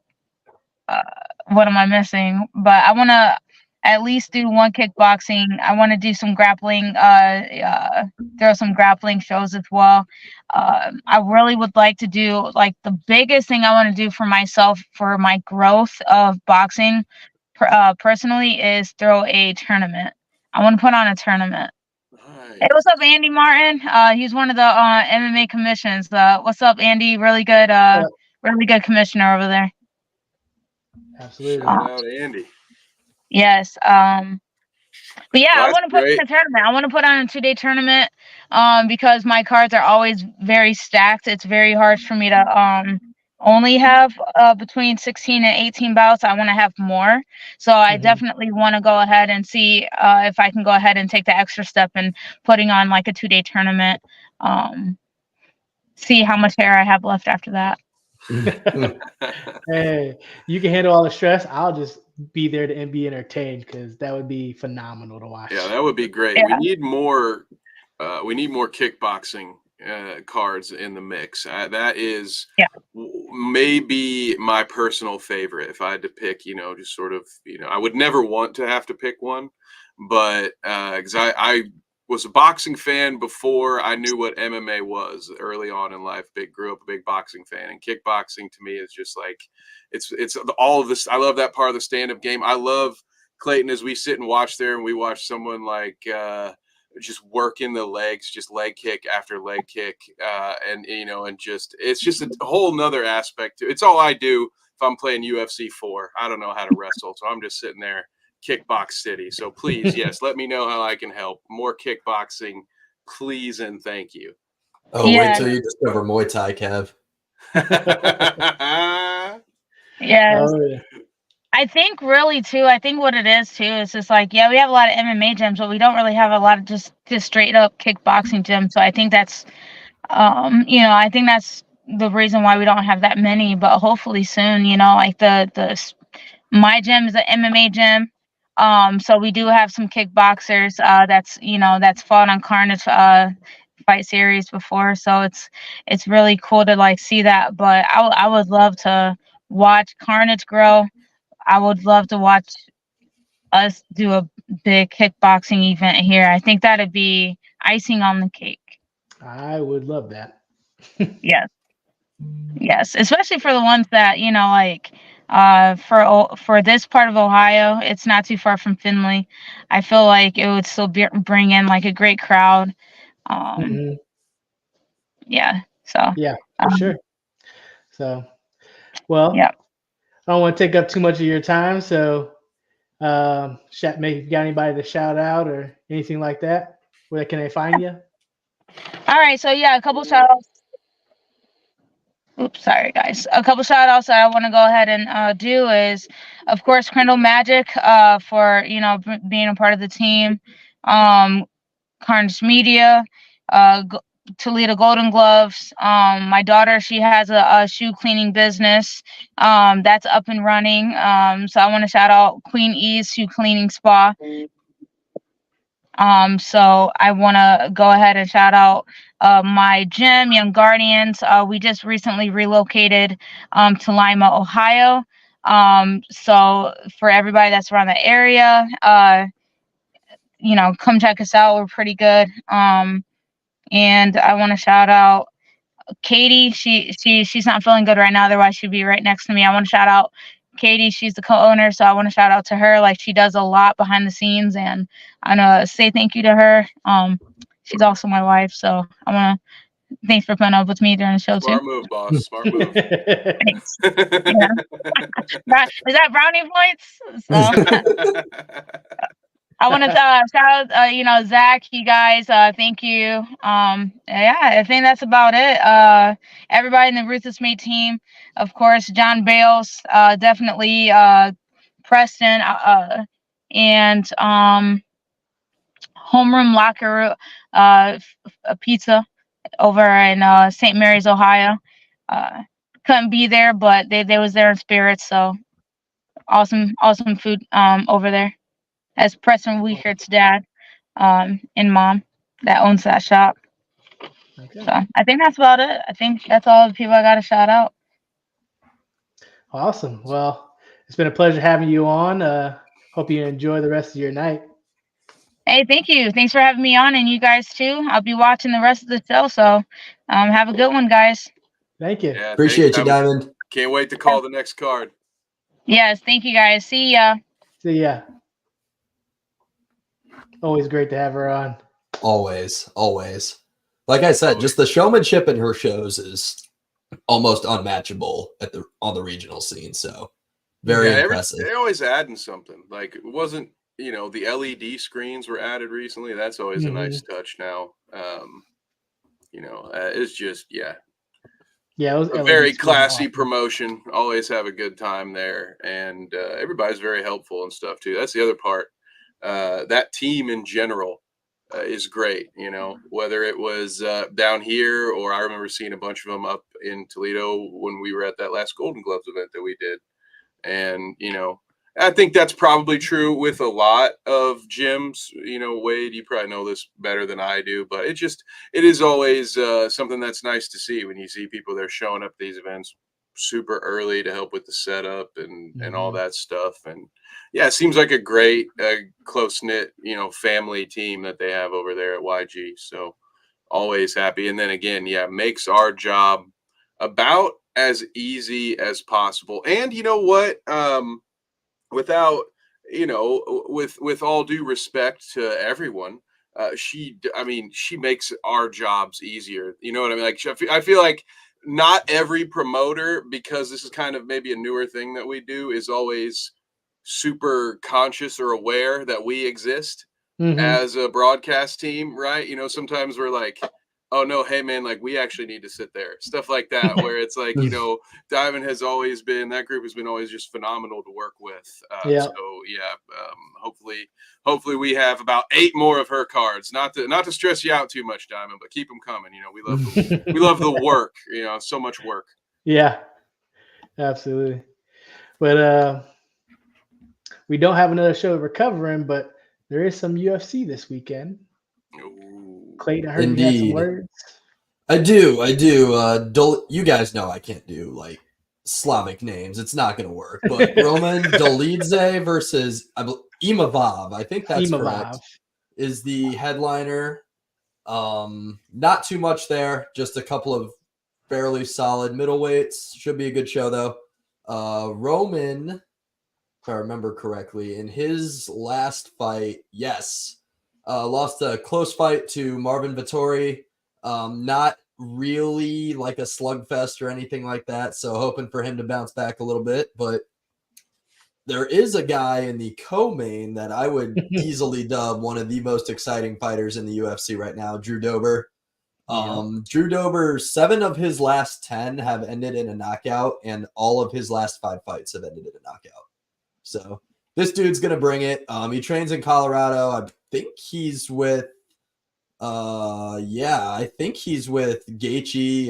uh, what am I missing? But I want to at least do one kickboxing. I want to do some grappling. There are some grappling shows as well. I really would like to do, like, the biggest thing I want to do for myself for my growth of boxing personally is throw a tournament. I want to put on a tournament. Hey, what's up, Andy Martin? He's one of the MMA commissions. What's up, Andy? Really good commissioner over there. Absolutely. Shout out Andy. Yes. But yeah, Well, I that's want to put great. on a tournament. I want to put on a 2-day tournament. Because my cards are always very stacked. It's very hard for me to only have between 16 and 18 bouts. I want to have more. So I Mhm. definitely want to go ahead and see if I can go ahead and take the extra step and putting on like a 2-day tournament. See how much hair I have left after that. Hey, you can handle all the stress. I'll just be there to be entertained because that would be phenomenal to watch. Yeah, that would be great. Yeah. We need more. We need more kickboxing cards in the mix. That is Yeah. maybe my personal favorite. If I had to pick, just sort of, I would never want to have to pick one, but because I was a boxing fan before I knew what MMA was early on in life. Grew up a big boxing fan, and kickboxing to me is just like it's all of this. I love that part of the stand-up game. I love Clayton as we sit and watch there, and we watch someone like just working the legs, just leg kick after leg kick, and and just it's just a whole nother aspect to it. It's all I do if I'm playing UFC 4. I don't know how to wrestle, so I'm just sitting there. Kickbox City. So please, yes, let me know how I can help. More kickboxing, please, and thank you. Oh, wait till you discover Muay Thai, Kev. Yes. Oh, yeah. I think really too, I think what it is too is just like, yeah, we have a lot of MMA gyms, but we don't really have a lot of just straight up kickboxing gyms. So I think that's I think that's the reason why we don't have that many, but hopefully soon, like my gym is an MMA gym. So we do have some kickboxers that's fought on Carnage fight series before. So it's really cool to like see that. But I would love to watch Carnage grow. I would love to watch us do a big kickboxing event here. I think that'd be icing on the cake. I would love that. Yes. Yes, especially for the ones that like for this part of Ohio, it's not too far from Findlay. I feel like it would still bring in like a great crowd. Mhm. Yeah. So Yeah, for sure. So, well, yeah. I don't want to take up too much of your time. So, maybe if you got anybody to shout out or anything like that, where can they find you? All right. So yeah, a couple shout outs. Oops, sorry guys. A couple shout outs that I want to go ahead and do is, of course, Crandall Magic for being a part of the team. Carnage Media, Toledo Golden Gloves. My daughter, she has a shoe cleaning business that's up and running. So I want to shout out Queen E's Shoe Cleaning Spa. So I want to go ahead and shout out my gym, Young Guardians. We just recently relocated to Lima, Ohio. So for everybody that's around the area, come check us out. We're pretty good. And I want to shout out Katie. She's not feeling good right now. Otherwise, she'd be right next to me. I want to shout out Katie. She's the co-owner, so I want to shout out to her. Like she does a lot behind the scenes, and I want to say thank you to her. She's also my wife, so I want to thanks for putting up with me during the show Smart too. move, boss. Smart move. Thanks. Yeah. Is that brownie points? So. I want to shout out, Zach, you guys. Thank you. Yeah, I think that's about it. Everybody in the Ruthless Made team, of course, John Bales, definitely, Preston, and Homeroom Locker, a pizza over in St. Mary's, Ohio. Couldn't be there, but they was there in spirit. So awesome food over there. As Preston Weekert's dad and mom that owns that shop. Okay. So I think that's about it. I think that's all the people I got to shout out. Awesome. Well, it's been a pleasure having you on. Hope you enjoy the rest of your night. Hey, thank you. Thanks for having me on, and you guys too. I'll be watching the rest of the show. So have a good one, guys. Thank you. Yeah, Appreciate you, Diamond. Can't wait to call the next card. Yes, thank you guys. See ya. See ya. Always great to have her on. Always. Like I said, just the showmanship in her shows is almost unmatchable on the regional scene. So very impressive. They're always adding something. Like it wasn't, the LED screens were added recently. That's always a nice touch now. It's just Yeah, it was a very classy promotion. Always have a good time there, and everybody's very helpful and stuff too. That's the other part. That team in general is great. Whether it was down here or I remember seeing a bunch of them up in Toledo when we were at that last Golden Gloves event that we did, and I think that's probably true with a lot of gyms. Wade, you probably know this better than I do, but it is always something that's nice to see when you see people there showing up at these events. super early to help with the setup and all that stuff. And yeah, it seems like a great, close knit, family team that they have over there at YG. So always happy. And then again, yeah, makes our job about as easy as possible. And you know what? Without, with all due respect to everyone, she makes our jobs easier. You know what I mean? Like, I feel like not every promoter, because this is kind of maybe a newer thing that we do, is always super conscious or aware that we exist as a broadcast team, right? Sometimes we're like, oh no, hey man, like we actually need to sit there, stuff like that, where it's like, Diamond has always been, that group has been always just phenomenal to work with. So yeah, hopefully we have about 8 more of her cards. Not to stress you out too much, Diamond, but keep them coming. We love the work. So much work. Yeah, absolutely. But we don't have another show recovering, but there is some UFC this weekend. Ooh. Clayton, I heard you had some words. I do. You guys know I can't do like Slavic names. It's not going to work. But Roman Dolidze versus Imavov, I think that's correct, is the headliner. Not too much there. Just a couple of fairly solid middleweights. Should be a good show though. Roman, if I remember correctly, in his last fight, lost a close fight to Marvin Vettori. Not really like a slugfest or anything like that. So hoping for him to bounce back a little bit. But there is a guy in the co-main that I would easily dub one of the most exciting fighters in the UFC right now, Drew Dober. Drew Dober, 7 of his last 10 have ended in a knockout, and all of his last 5 fights have ended in a knockout. So this dude's going to bring it. He trains in Colorado. I think he's with Gaethje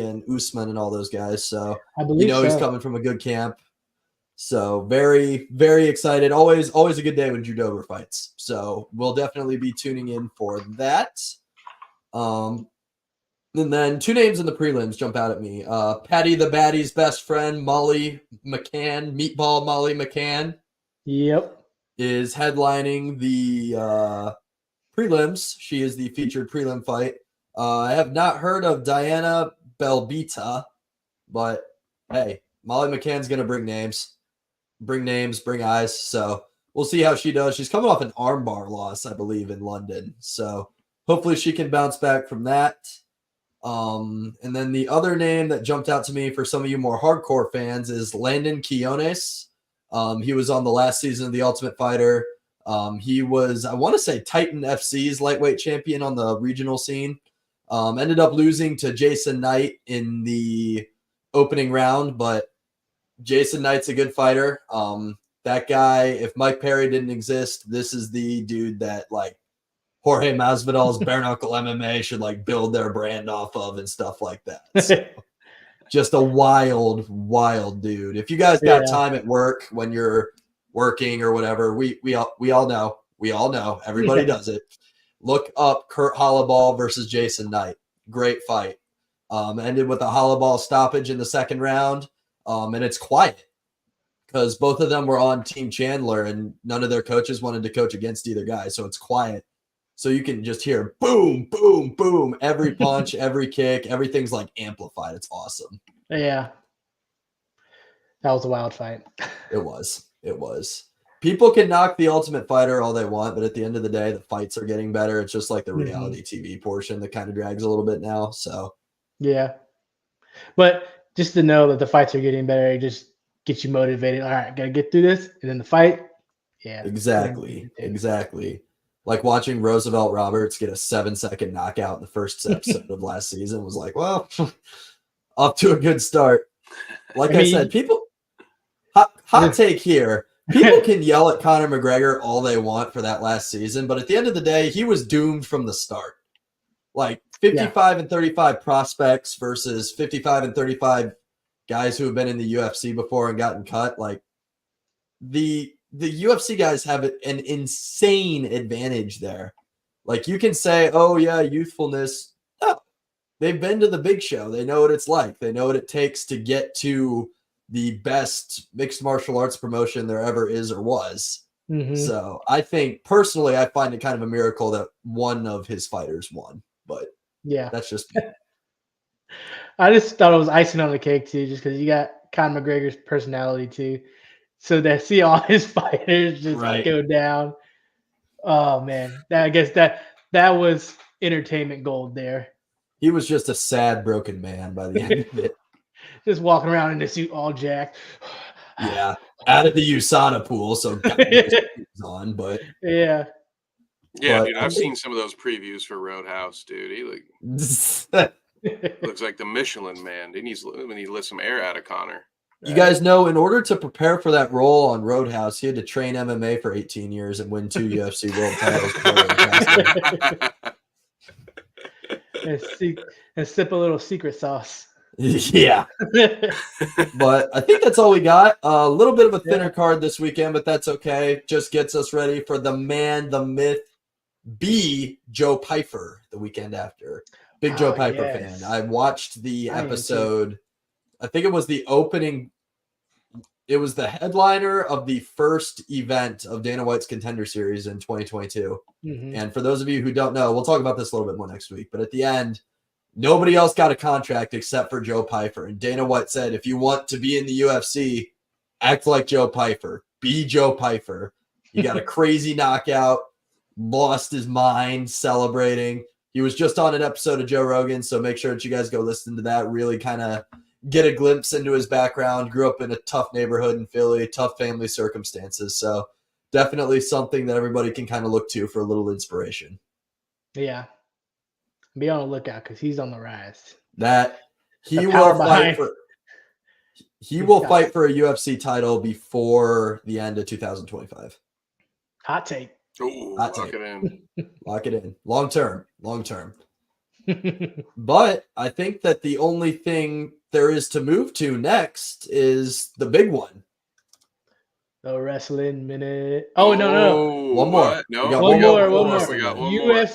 and Usman and all those guys. So I believe he's coming from a good camp. So very, very excited. Always a good day when Drew Dober fights. So we'll definitely be tuning in for that. And then 2 names in the prelims jump out at me. Patty the Baddie's best friend, Molly McCann, Meatball Molly McCann. Yep. Is headlining the prelims. She is the featured prelim fight. I have not heard of Diana Belbita, but hey, Molly McCann's going to bring names, bring eyes. So we'll see how she does. She's coming off an armbar loss, I believe, in London. So hopefully she can bounce back from that. And then the other name that jumped out to me for some of you more hardcore fans is Landon Quiones. He was on the last season of The Ultimate Fighter. He was, I want to say, Titan FC's lightweight champion on the regional scene. Ended up losing to Jason Knight in the opening round, but Jason Knight's a good fighter. That guy, if Mike Perry didn't exist, this is the dude that like Jorge Masvidal's bare knuckle MMA should like build their brand off of and stuff like that. So, just a wild dude. If you guys got time at work when you're working or whatever, we all know everybody does it. Look up Kurt Hollowball versus Jason Knight. Great fight. Ended with a Hollowball stoppage in the second round. And it's quiet because both of them were on Team Chandler and none of their coaches wanted to coach against either guy. So it's quiet. So you can just hear boom, boom, boom. Every punch, every kick, everything's like amplified. It's awesome. Yeah. That was a wild fight. It was. People can knock The Ultimate Fighter all they want, but at the end of the day, the fights are getting better. It's just like the reality TV portion that kind of drags a little bit now. So yeah. But just to know that the fights are getting better, it just gets you motivated. All right, gotta get through this. And then the fight. Yeah. Exactly. Like watching Roosevelt Roberts get a 7-second knockout in the first episode of last season was like, well, off to a good start. Like I said, people, hot take here. People can yell at Conor McGregor all they want for that last season, but at the end of the day, he was doomed from the start. Like 55 and 35 prospects versus 55 and 35 guys who have been in the UFC before and gotten cut. Like the UFC guys have an insane advantage there. Like you can say, oh yeah, youthfulness. No, they've been to the big show. They know what it's like. They know what it takes to get to the best mixed martial arts promotion there ever is or was. Mhm. So I think personally, I find it kind of a miracle that one of his fighters won, but Yeah. that's just me. I just thought it was icing on the cake too, just because you got Conor McGregor's personality too. So to see all his fighters just Right. go down. Oh man, I guess that was entertainment gold there. He was just a sad, broken man by the end of it. Just walking around in the suit all jacked. Yeah, out of the USADA pool, so God knows what he was on, but Yeah. Yeah, But dude, I I've think- seen some of those previews for Roadhouse, dude. He looks like the Michelin Man. We need to let some air out of Connor. you guys know, in order to prepare for that role on Roadhouse, he had to train MMA for 18 years and win 2 UFC world titles. and sip a little secret sauce. Yeah, but I think that's all we got. A little bit of a thinner card this weekend, but that's okay. Just gets us ready for the man, the myth, B. Joe Pyfer the weekend after. Big Joe Pyfer fan. I watched the episode. I think it was the opening. It was the headliner of the first event of Dana White's Contender Series in 2022. Mm-hmm. And for those of you who don't know, we'll talk about this a little bit more next week. But at the end, nobody else got a contract except for Joe Pyfer. And Dana White said, if you want to be in the UFC, act like Joe Pyfer. Be Joe Pyfer. He got a crazy knockout, lost his mind celebrating. He was just on an episode of Joe Rogan, so make sure that you guys go listen to that. Really kind of get a glimpse into his background. Grew up in a tough neighborhood in Philly, tough family circumstances. So definitely something that everybody can kind of look to for a little inspiration. Yeah. Be on the lookout because he's on the rise. That he The will power fight behind- for. He will fight for a UFC title before the end of 2025. Hot take. Ooh, Hot lock take. it in. Lock it in. Long term. But I think that the only thing there is to move to next is the big one. The wrestling minute. Oh, no. One more. What? No, We got One more. We got one more.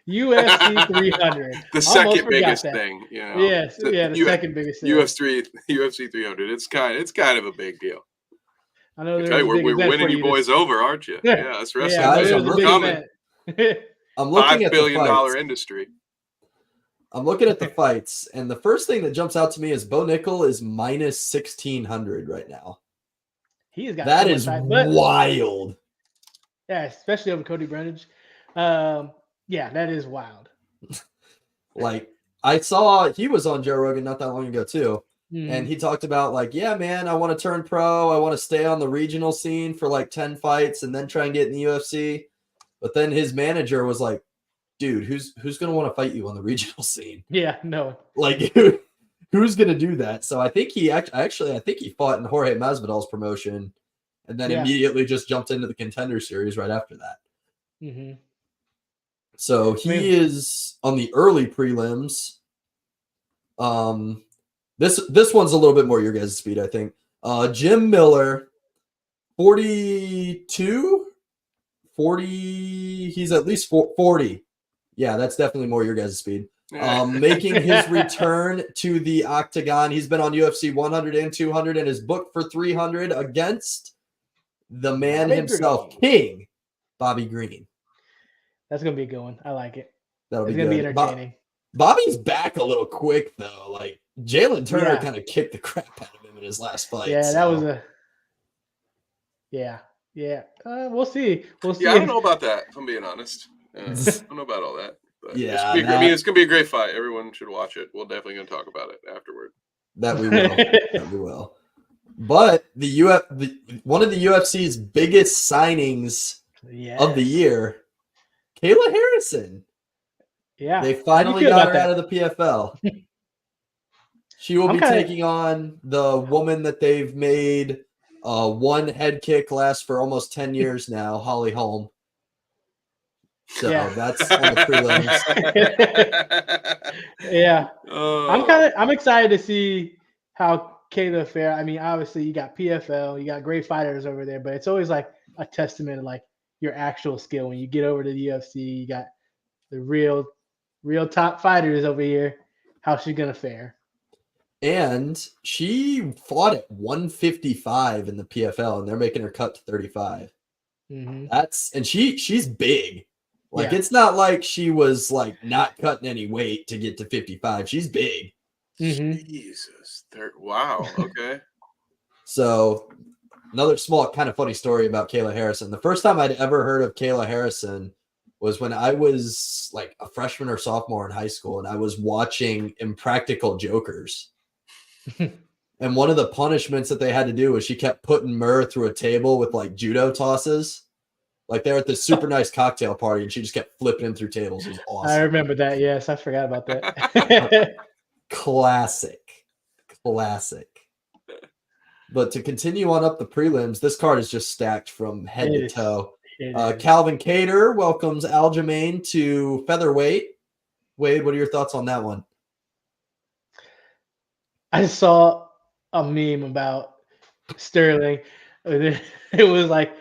UFC 300. The Almost second forgot biggest that. thing, you know. Yes, the second biggest thing. UFC 300. It's kind of a big deal. I know I tell you, we're winning you boys over, aren't you? Yeah. Yeah, that's wrestling. Yeah, Guys, it was a big coming. event. I'm looking $5 at billion the fights. industry. I'm looking at the fights, and the first thing that jumps out to me is Bo Nickel is minus 1,600 right now. He's got That so is much hype, wild. yeah, especially over Cody Brundage. Yeah, that is wild. Like, I saw he was on Joe Rogan not that long ago too. Mhm. And he talked about like, yeah, man, I want to turn pro. I want to stay on the regional scene for like 10 fights and then try and get in the UFC. But then his manager was like, dude, who's going to want to fight you on the regional scene? Yeah, no. Like, who's going to do that? So I think he I think he fought in Jorge Masvidal's promotion and then immediately just jumped into the Contender Series right after that. Mm-hmm. So he is on the early prelims. This one's a little bit more your guys' speed, I think. Jim Miller, 42, 40. He's at least 40. Yeah, that's definitely more your guys' speed. Making his return to the octagon. He's been on UFC 100 and 200 and is booked for 300 against the man himself, King Bobby Green. That's gonna be a good one. I like it. That'll It's be gonna good. be entertaining. Bobby's back a little quick though. Like Jalen Turner Yeah. kind of kicked the crap out of him in his last fight. Yeah, so. that was a. Yeah. We'll see. We'll see. Yeah, I don't know about that. If I'm being honest. I don't know about all that. But Yeah, it's gonna be a great fight. Everyone should watch it. We're definitely gonna talk about it afterward. That we will. That we will. But one of the UFC's biggest signings of the year, Kayla Harrison. Yeah. They finally got her out of the PFL. She will be taking on the woman that they've made one head kick last for almost 10 years now, Holly Holm. So that's on the prelims. Yeah. I'm excited to see how Kayla fare. I mean, obviously you got PFL, you got great fighters over there, but it's always like a testament to like your actual skill when you get over to the UFC. You got the real top fighters over here. How's she gonna fare? And she fought at 155 in the PFL, and they're making her cut to 35. Mm-hmm. And she's big. Like, Yeah. it's not like she was like not cutting any weight to get to 55. She's big. Mm-hmm. Jesus. Wow. Okay. So another small kind of funny story about Kayla Harrison. The first time I'd ever heard of Kayla Harrison was when I was like a freshman or sophomore in high school, and I was watching Impractical Jokers. And one of the punishments that they had to do was she kept putting Murr through a table with like judo tosses. Like they're at this super nice cocktail party, and she just kept flipping him through tables. It was awesome. I remember that. Yes, I forgot about that. Classic. But to continue on up the prelims, this card is just stacked from head to toe. Calvin Cater welcomes Aljamain to featherweight. Wade, what are your thoughts on that one? I saw a meme about Sterling. It was like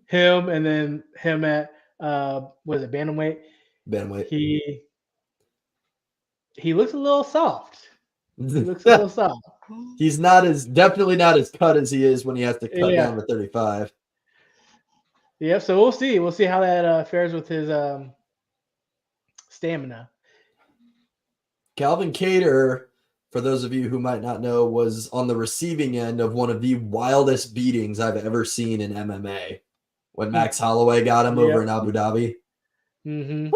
him and then him at what is it, bantamweight? Bantamweight. He looks a little soft. He looks a little soft. He's definitely not as cut as he is when he has to cut down to 35. Yeah, so we'll see. We'll see how that fares with his stamina. Calvin Cater, for those of you who might not know, was on the receiving end of one of the wildest beatings I've ever seen in MMA when Max Holloway got him over in Abu Dhabi. Mm-hmm.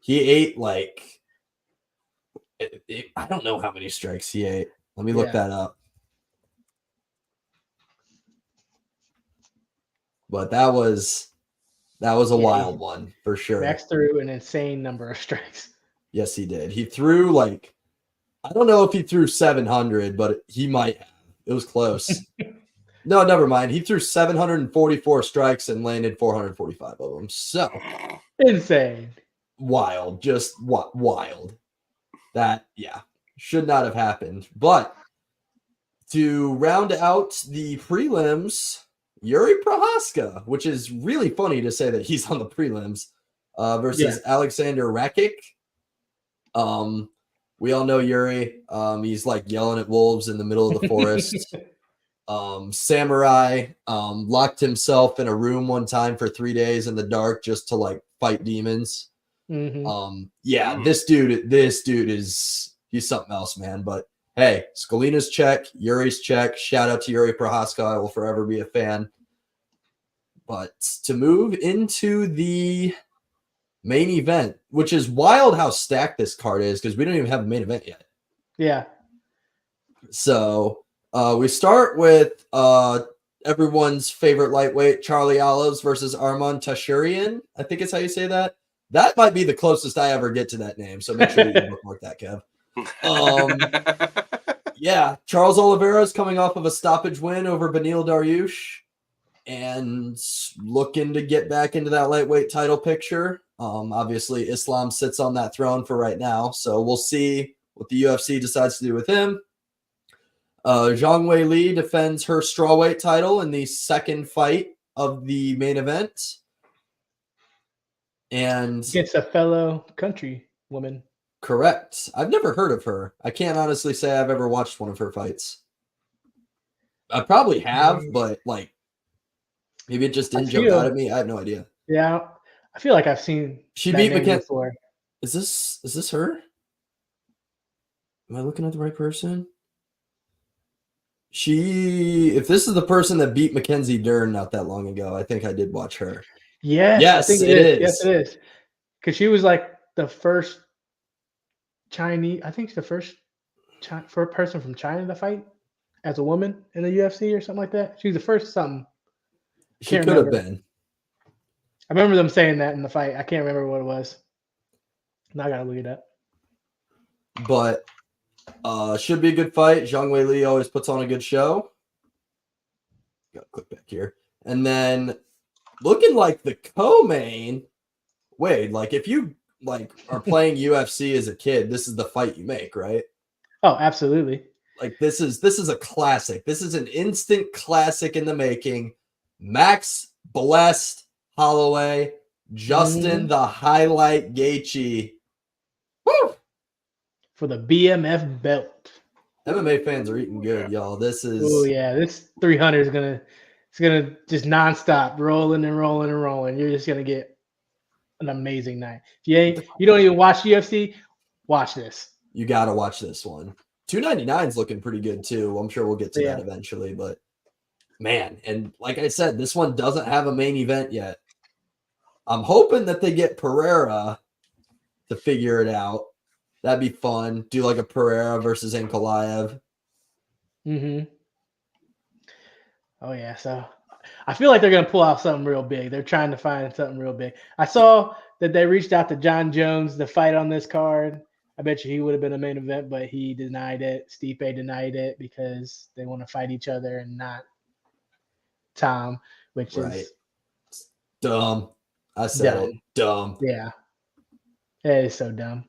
He ate like, I don't know how many strikes he ate. Let me look that up. But that was a wild one for sure. Max threw an insane number of strikes. Yes, he did. He threw like, I don't know if he threw 700, but he might have. It was close. No, never mind. He threw 744 strikes and landed 445 of them. So insane. Wild. Just wild. That, should not have happened. But to round out the prelims, Yuri Prohaska, which is really funny to say that he's on the prelims, versus Alexander Rakic. We all know Yuri. He's like yelling at wolves in the middle of the forest. Samurai locked himself in a room one time for 3 days in the dark just to like fight demons. Mm-hmm. This dude is he's something else, man. But hey, Scalina's check, Yuri's check. Shout out to Yuri Prohaska. I will forever be a fan. But to move into the main event, which is wild how stacked this card is because we don't even have a main event yet. Yeah. So we start with everyone's favorite lightweight, Charlie Olives versus Arman Tashurian. I think it's how you say that. That might be the closest I ever get to that name. So make sure you bookmark that, Kev. Charles Oliveira is coming off of a stoppage win over Beneil Dariush and looking to get back into that lightweight title picture. Obviously, Islam sits on that throne for right now. So we'll see what the UFC decides to do with him. Zhang Wei Li defends her strawweight title in the second fight of the main event. And against a fellow country woman. Correct. I've never heard of her. I can't honestly say I've ever watched one of her fights. I probably have, but like maybe it just didn't jump out at me. I have no idea. Yeah, I feel like I've seen. She beat McKenzie before. Is this her? Am I looking at the right person? If this is the person that beat Mackenzie Dern not that long ago, I think I did watch her. Yes, I think it is. Yes, it is. Because she was like the first Chinese, I think the first person from China to fight as a woman in the UFC or something like that. She was the first something. She could have been. I remember them saying that in the fight. I can't remember what it was. Now I gotta look it up. But should be a good fight. Zhang Wei Li always puts on a good show. Gotta click back here. And then looking like the co-main, Wade, like if you like are playing UFC as a kid, this is the fight you make, right? Oh, absolutely. Like this is a classic. This is an instant classic in the making. Max Blessed Holloway, Justin the Highlight Gaethje. Woo! For the BMF belt. MMA fans are eating good, y'all. This Oh is yeah, this 300 is gonna just nonstop rolling and rolling and rolling. You're just gonna get an amazing night. If you don't even watch UFC, watch this. you got to watch this one. 299 is looking pretty good too. I'm sure we'll get to that eventually, but man, and like I said, this one doesn't have a main event yet. I'm hoping that they get Pereira to figure it out. That'd be fun. Do like a Pereira versus Ankalaev. Mm-hmm. Oh yeah, so I feel like they're gonna pull out something real big. They're trying to find something real big. I saw that they reached out to John Jones to fight on this card. I bet you he would have been a main event, but he denied it. Stipe denied it because they want to fight each other and not Tom, which is dumb. I said dumb. it. Dumb. Yeah. That is so dumb.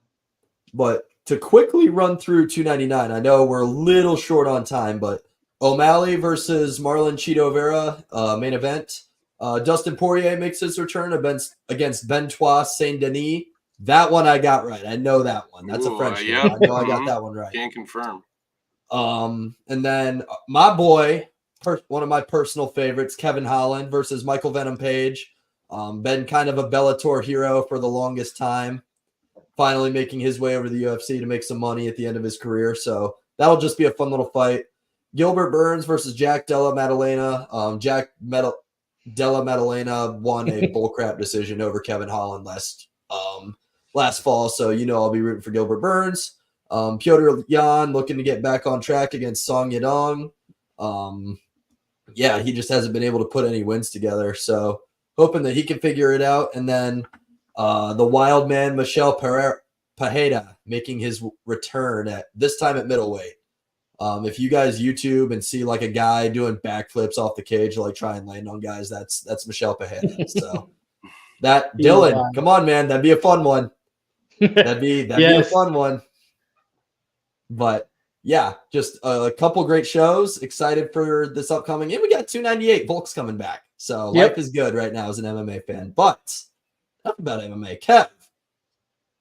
But to quickly run through 299, I know we're a little short on time, but O'Malley versus Marlon Cheeto Vera, main event. Dustin Poirier makes his return against Bentois Saint Denis. That one I got right. I know that one. That's a French name. I know I got that one right. Can confirm. And then my boy, one of my personal favorites, Kevin Holland versus Michael Venom Page. Been kind of a Bellator hero for the longest time. Finally making his way over to the UFC to make some money at the end of his career. So that'll just be a fun little fight. Gilbert Burns versus Jack Della Maddalena. Della Maddalena won a bullcrap decision over Kevin Holland last fall. So, I'll be rooting for Gilbert Burns. Piotr Jan looking to get back on track against Song Yadong. He just hasn't been able to put any wins together. So hoping that he can figure it out. And then the wild man, Michel Pajeda, making his return this time at middleweight. If you guys YouTube and see like a guy doing backflips off the cage to like try and land on guys, that's Michel Pajeda. So Dylan, come on, man, that'd be a fun one. That'd be a fun one. But yeah, just a couple great shows. Excited for this upcoming. And we got 298 Volk's coming back. So life is good right now as an MMA fan. But enough about MMA. Kev,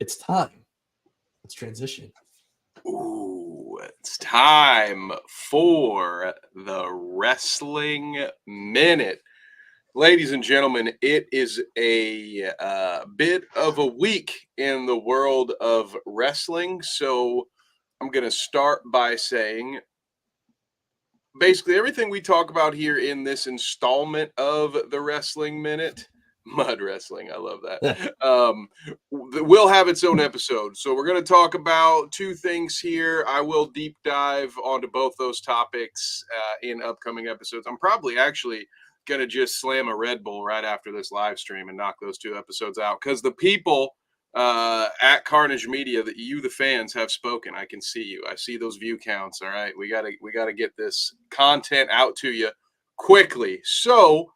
it's time. Let's transition. Ooh, it's time for the Wrestling Minute. Ladies and gentlemen, it is a bit of a week in the world of wrestling. So I'm going to start by saying basically everything we talk about here in this installment of the Wrestling Minute, mud wrestling, I love that, will have its own episode. So we're going to talk about two things here. I will deep dive onto both those topics in upcoming episodes. I'm probably actually going to just slam a Red Bull right after this live stream and knock those two episodes out because the people at Carnage Media, that you, the fans, have spoken. I can see you. I see those view counts. All right, we gotta get this content out to you quickly. So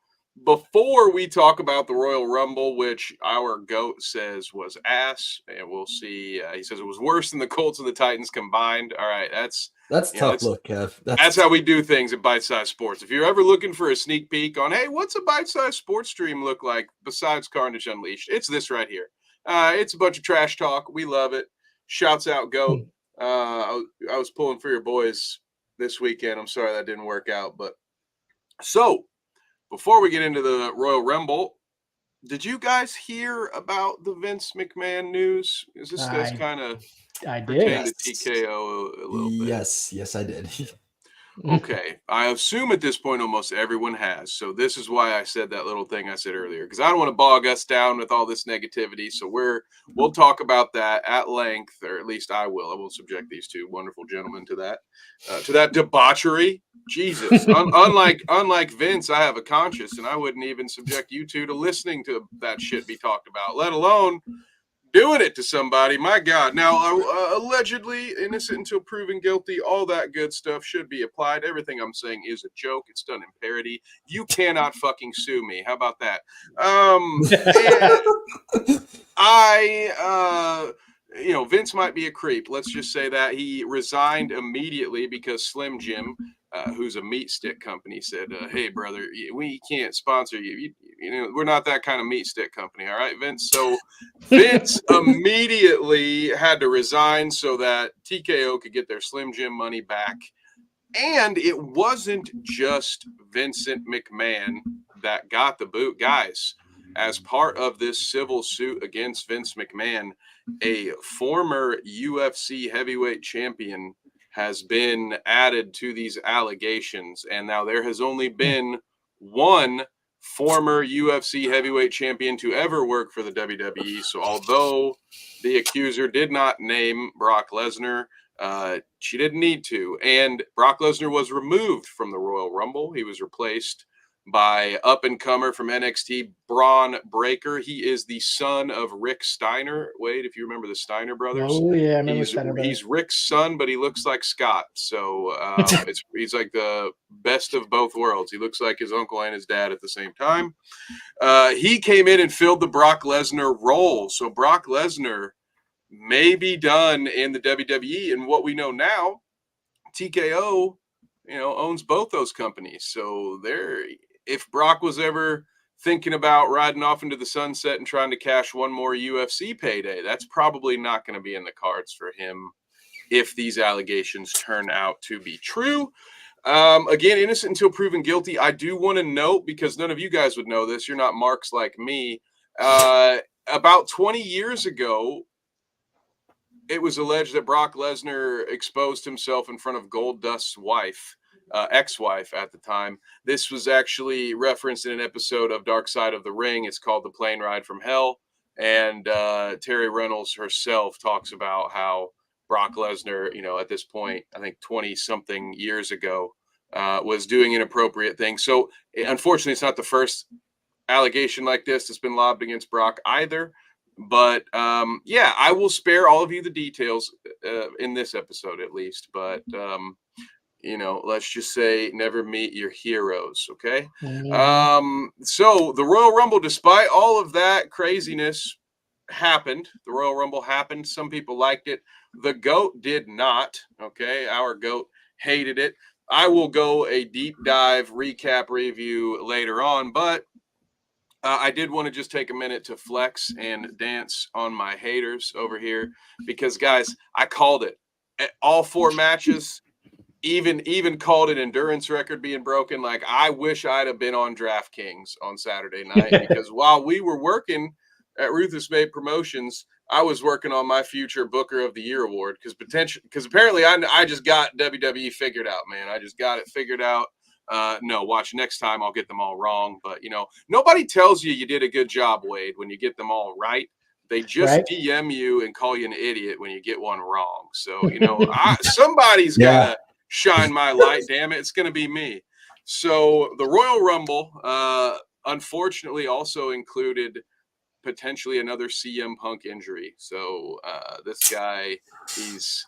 before we talk about the Royal Rumble, which our GOAT says was ass, and we'll see. He says it was worse than the Colts and the Titans combined. All right, that's tough look, Kev. That's how we do things at Bite Size Sports. If you're ever looking for a sneak peek on, hey, what's a Bite Size Sports stream look like besides Carnage Unleashed? It's this right here. It's a bunch of trash talk. We love it. Shouts out, GOAT. I was pulling for your boys this weekend. I'm sorry that didn't work out. But so before we get into the Royal Rumble, did you guys hear about the Vince McMahon news? Is this does kind of pertain to TKO a little bit? Yes, I did. Okay. I assume at this point almost everyone has. So this is why I said that little thing I said earlier, because I don't want to bog us down with all this negativity. So we'll talk about that at length, or at least I will. I will subject these two wonderful gentlemen to that debauchery. Jesus. Unlike Vince, I have a conscience, and I wouldn't even subject you two to listening to that shit be talked about, let alone doing it to somebody. My God. Now, allegedly innocent until proven guilty, all that good stuff should be applied. Everything I'm saying is a joke. It's done in parody. You cannot fucking sue me. How about that? Vince might be a creep. Let's just say that. He resigned immediately because Slim Jim who's a meat stick company, said, "Hey, brother, we can't sponsor you. You know, we're not that kind of meat stick company, all right, Vince?" So Vince immediately had to resign so that TKO could get their Slim Jim money back. And it wasn't just Vincent McMahon that got the boot, guys. As part of this civil suit against Vince McMahon, a former UFC heavyweight champion has been added to these allegations. And now there has only been one former UFC heavyweight champion to ever work for the WWE. So although the accuser did not name Brock Lesnar, she didn't need to. And Brock Lesnar was removed from the Royal Rumble. He was replaced by up-and-comer from NXT, Braun Breaker. He is the son of Rick Steiner. Wade, if you remember the Steiner brothers. Oh, yeah, I remember Steiner brothers. He's Rick's son, but he looks like Scott. So he's like the best of both worlds. He looks like his uncle and his dad at the same time. He came in and filled the Brock Lesnar role. So Brock Lesnar may be done in the WWE. And what we know now, TKO, owns both those companies. So if Brock was ever thinking about riding off into the sunset and trying to cash one more UFC payday, that's probably not going to be in the cards for him if these allegations turn out to be true. Again, innocent until proven guilty. I do want to note, because none of you guys would know this, you're not marks like me. About 20 years ago, it was alleged that Brock Lesnar exposed himself in front of Goldust's wife, ex-wife at the time. This was actually referenced in an episode of Dark Side of the Ring. It's called The Plane Ride from Hell. And Terry Reynolds herself talks about how Brock Lesnar, at this point, I think 20-something years ago, was doing inappropriate things. So unfortunately, it's not the first allegation like this that's been lobbed against Brock either. But yeah, I will spare all of you the details in this episode at least. But let's just say never meet your heroes. Okay. So the Royal Rumble, despite all of that craziness, happened. The Royal Rumble happened. Some people liked it. The GOAT did not. Okay. Our GOAT hated it. I will go a deep dive recap review later on, but I did want to just take a minute to flex and dance on my haters over here because, guys, I called it. All 4 matches, even called an endurance record being broken. Like, I wish I'd have been on DraftKings on Saturday night because while we were working at Ruthless Made Promotions, I was working on my future Booker of the Year award because apparently I just got WWE figured out, man. I just got it figured out. No, watch next time. I'll get them all wrong. But, nobody tells you did a good job, Wade, when you get them all right. They just DM you and call you an idiot when you get one wrong. So, somebody's got to shine my light. Damn it. It's going to be me. So the Royal Rumble, unfortunately, also included potentially another CM Punk injury. So this guy, he's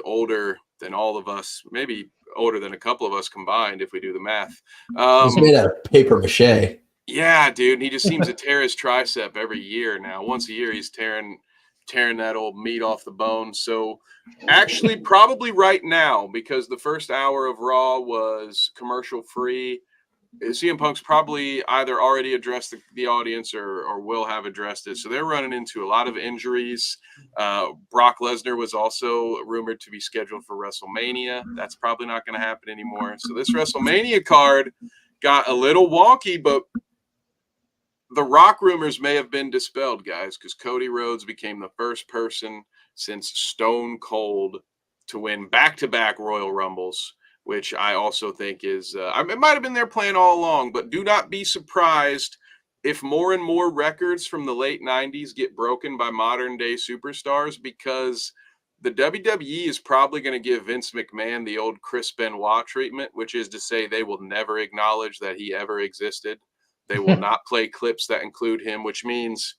older than all of us, maybe older than a couple of us combined if we do the math. He's made out of paper mache. Yeah, dude. He just seems to tear his tricep every year now. Once a year, he's tearing that old meat off the bone. So actually, probably right now, because the first hour of Raw was commercial free, CM Punk's probably either already addressed the audience or will have addressed it. So they're running into a lot of injuries. Brock Lesnar was also rumored to be scheduled for WrestleMania. That's probably not going to happen anymore. So this WrestleMania card got a little wonky, but the Rock rumors may have been dispelled, guys, because Cody Rhodes became the first person since Stone Cold to win back-to-back Royal Rumbles, which I also think is it might have been their plan all along, but do not be surprised if more and more records from the late 90s get broken by modern-day superstars, because the WWE is probably going to give Vince McMahon the old Chris Benoit treatment, which is to say they will never acknowledge that he ever existed. They will not play clips that include him, which means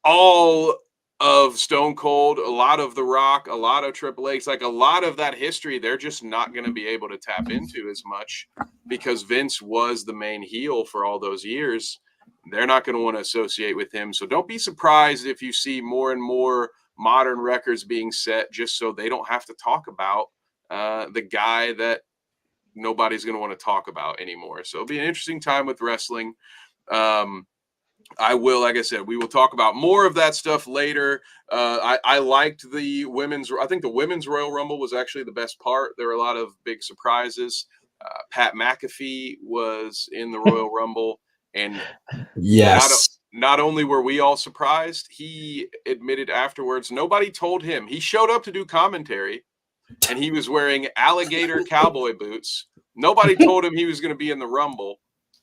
all of Stone Cold, a lot of The Rock, a lot of Triple H, like a lot of that history, they're just not going to be able to tap into as much because Vince was the main heel for all those years. They're not going to want to associate with him. So don't be surprised if you see more and more modern records being set just so they don't have to talk about the guy that nobody's going to want to talk about anymore. So it'll be an interesting time with wrestling. I will, like I said, we will talk about more of that stuff later. I liked the women's. I think the women's Royal Rumble was actually the best part. There were a lot of big surprises. Pat McAfee was in the Royal Rumble, and Yes. not only were we all surprised, he admitted afterwards nobody told him. He showed up to do commentary, and he was wearing alligator cowboy boots. Nobody told him he was going to be in the Rumble.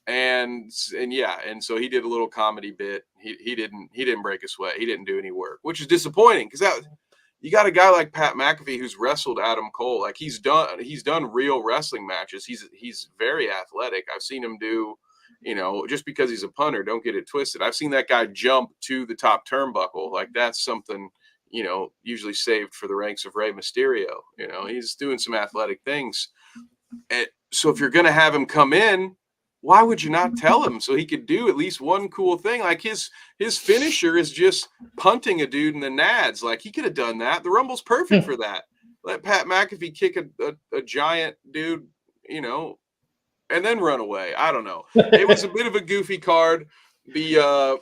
And so he did a little comedy bit. He didn't break a sweat. He didn't do any work, which is disappointing because you got a guy like Pat McAfee who's wrestled Adam Cole. Like he's done real wrestling matches. He's very athletic. I've seen him do, just because he's a punter, don't get it twisted. I've seen that guy jump to the top turnbuckle. Like that's something, usually saved for the ranks of Rey Mysterio. He's doing some athletic things. And so if you're going to have him come in, why would you not tell him so he could do at least one cool thing? Like his finisher is just punting a dude in the nads. Like he could have done that. The Rumble's perfect for that. Let Pat McAfee kick a giant dude, and then run away. I don't know. It was a bit of a goofy card. The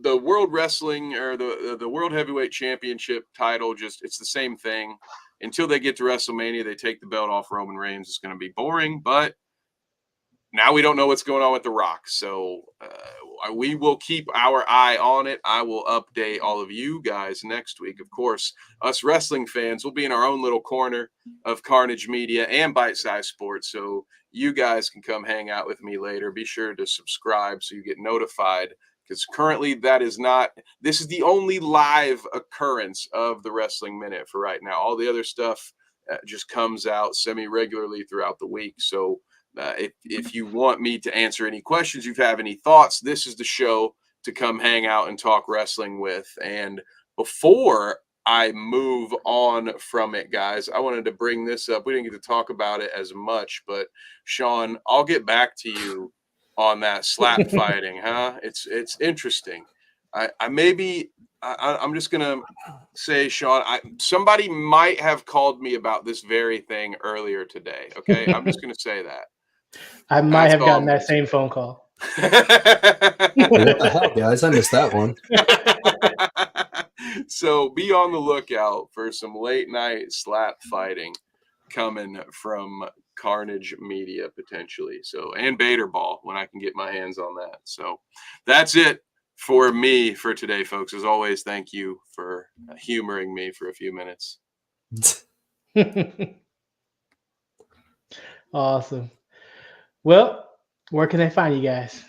World Wrestling or the World Heavyweight Championship title, it's the same thing. Until they get to WrestleMania, they take the belt off Roman Reigns. It's going to be boring, but now we don't know what's going on with The Rock. So we will keep our eye on it. I will update all of you guys next week. Of course, us wrestling fans will be in our own little corner of Carnage Media and Bite Size Sports. So you guys can come hang out with me later. Be sure to subscribe so you get notified, because currently this is the only live occurrence of the Wrestling Minute for right now. All the other stuff just comes out semi-regularly throughout the week. So if you want me to answer any questions, you have any thoughts, this is the show to come hang out and talk wrestling with. And before I move on from it, guys, I wanted to bring this up. We didn't get to talk about it as much, but Sean, I'll get back to you on that slap fighting, huh? It's interesting. I'm just gonna say, Sean, somebody might have called me about this very thing earlier today. Okay, I'm just gonna say that. I might have gotten that same phone call. What the hell, guys? I missed that one. So be on the lookout for some late night slap fighting coming from Carnage Media potentially. So, and Bader Ball when I can get my hands on that. So that's it for me for today, folks. As always, thank you for humoring me for a few minutes. Awesome. Well, where can I find you guys?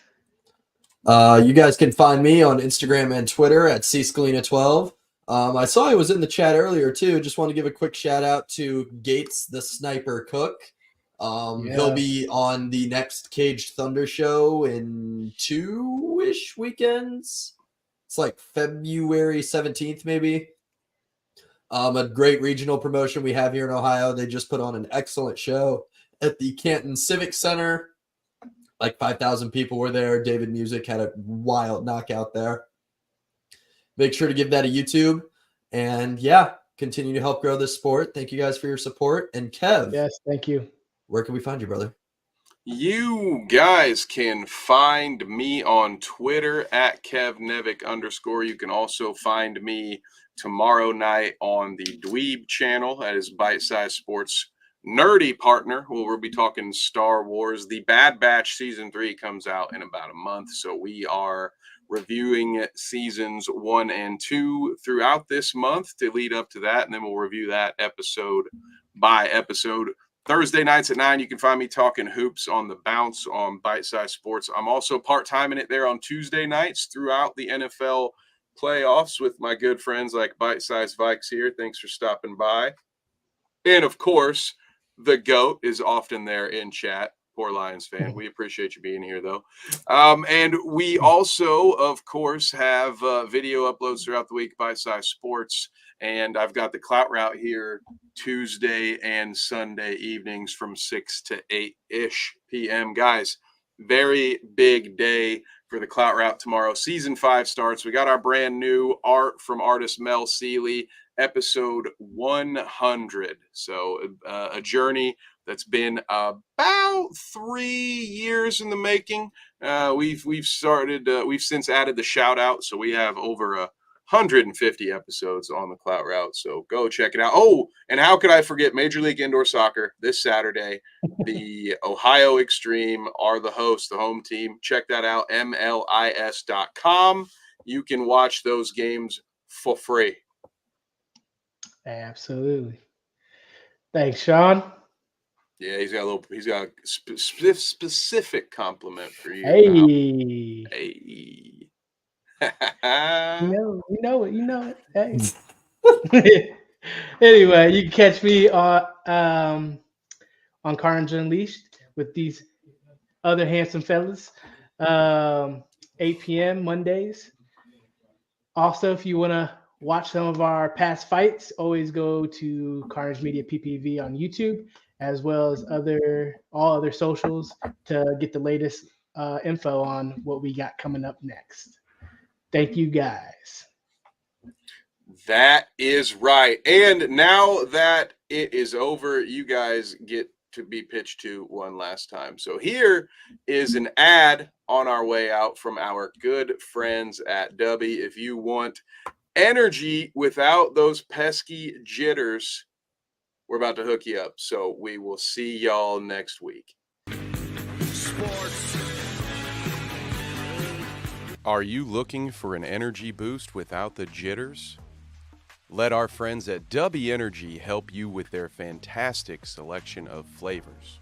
You guys can find me on Instagram and Twitter at cscalina12. I saw he was in the chat earlier too. Just want to give a quick shout out to Gates the Sniper Cook. He'll be on the next Caged Thunder show in 2-ish weekends. It's like February 17th, maybe. A great regional promotion we have here in Ohio. They just put on an excellent show at the Canton Civic Center. Like 5,000 people were there. David Music had a wild knockout there. Make sure to give that a YouTube. And continue to help grow this sport. Thank you guys for your support. And Kev. Yes, thank you. Where can we find you, brother? You guys can find me on Twitter at KevNevick_. You can also find me tomorrow night on the Dweeb channel. That is Bite Size Sports nerdy partner. We'll be talking Star Wars. The Bad Batch Season 3 comes out in about a month. So we are reviewing seasons 1 and 2 throughout this month to lead up to that. And then we'll review that episode by episode. Thursday nights at 9, you can find me talking hoops on The Bounce on Bite Size Sports. I'm also part-time in it there on Tuesday nights throughout the NFL playoffs with my good friends like Bite Size Vikes here. Thanks for stopping by. And, of course, the GOAT is often there in chat. Poor Lions fan. We appreciate you being here, though. And we also, of course, have video uploads throughout the week by Size Sports. And I've got the Clout Route here Tuesday and Sunday evenings from 6 to 8-ish p.m. Guys, very big day for the Clout Route tomorrow. Season 5 starts. We got our brand new art from artist Mel Seeley, episode 100. So a journey that's been about 3 years in the making. We've since added the shout out, so we have over 150 episodes on the Clout Route. So go check it out. Oh, and how could I forget Major League Indoor Soccer this Saturday? The Ohio Extreme are the host, the home team. Check that out, mlis.com. You can watch those games for free. Absolutely. Thanks, Sean. Yeah, he's got a specific compliment for you. Hey. Hey. You know it. Hey. Anyway, you can catch me on Carnage Unleashed with these other handsome fellas. 8 p.m. Mondays. Also, if you want to watch some of our past fights, always go to Carnage Media PPV on YouTube, as well as all other socials to get the latest info on what we got coming up next. Thank you, guys. That is right. And now that it is over, you guys get to be pitched to one last time. So here is an ad on our way out from our good friends at Dubby. If you want energy without those pesky jitters, we're about to hook you up. So we will see y'all next week. Sports. Are you looking for an energy boost without the jitters? Let our friends at Dubby Energy help you with their fantastic selection of flavors.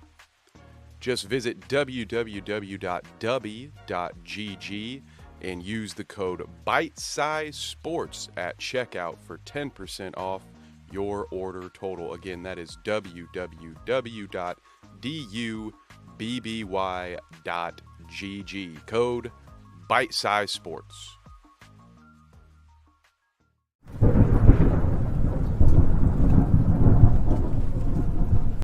Just visit www.dubby.gg and use the code BITESIZESPORTS at checkout for 10% off your order total. Again, that is www.dubby.gg. Code BITESIZESPORTS.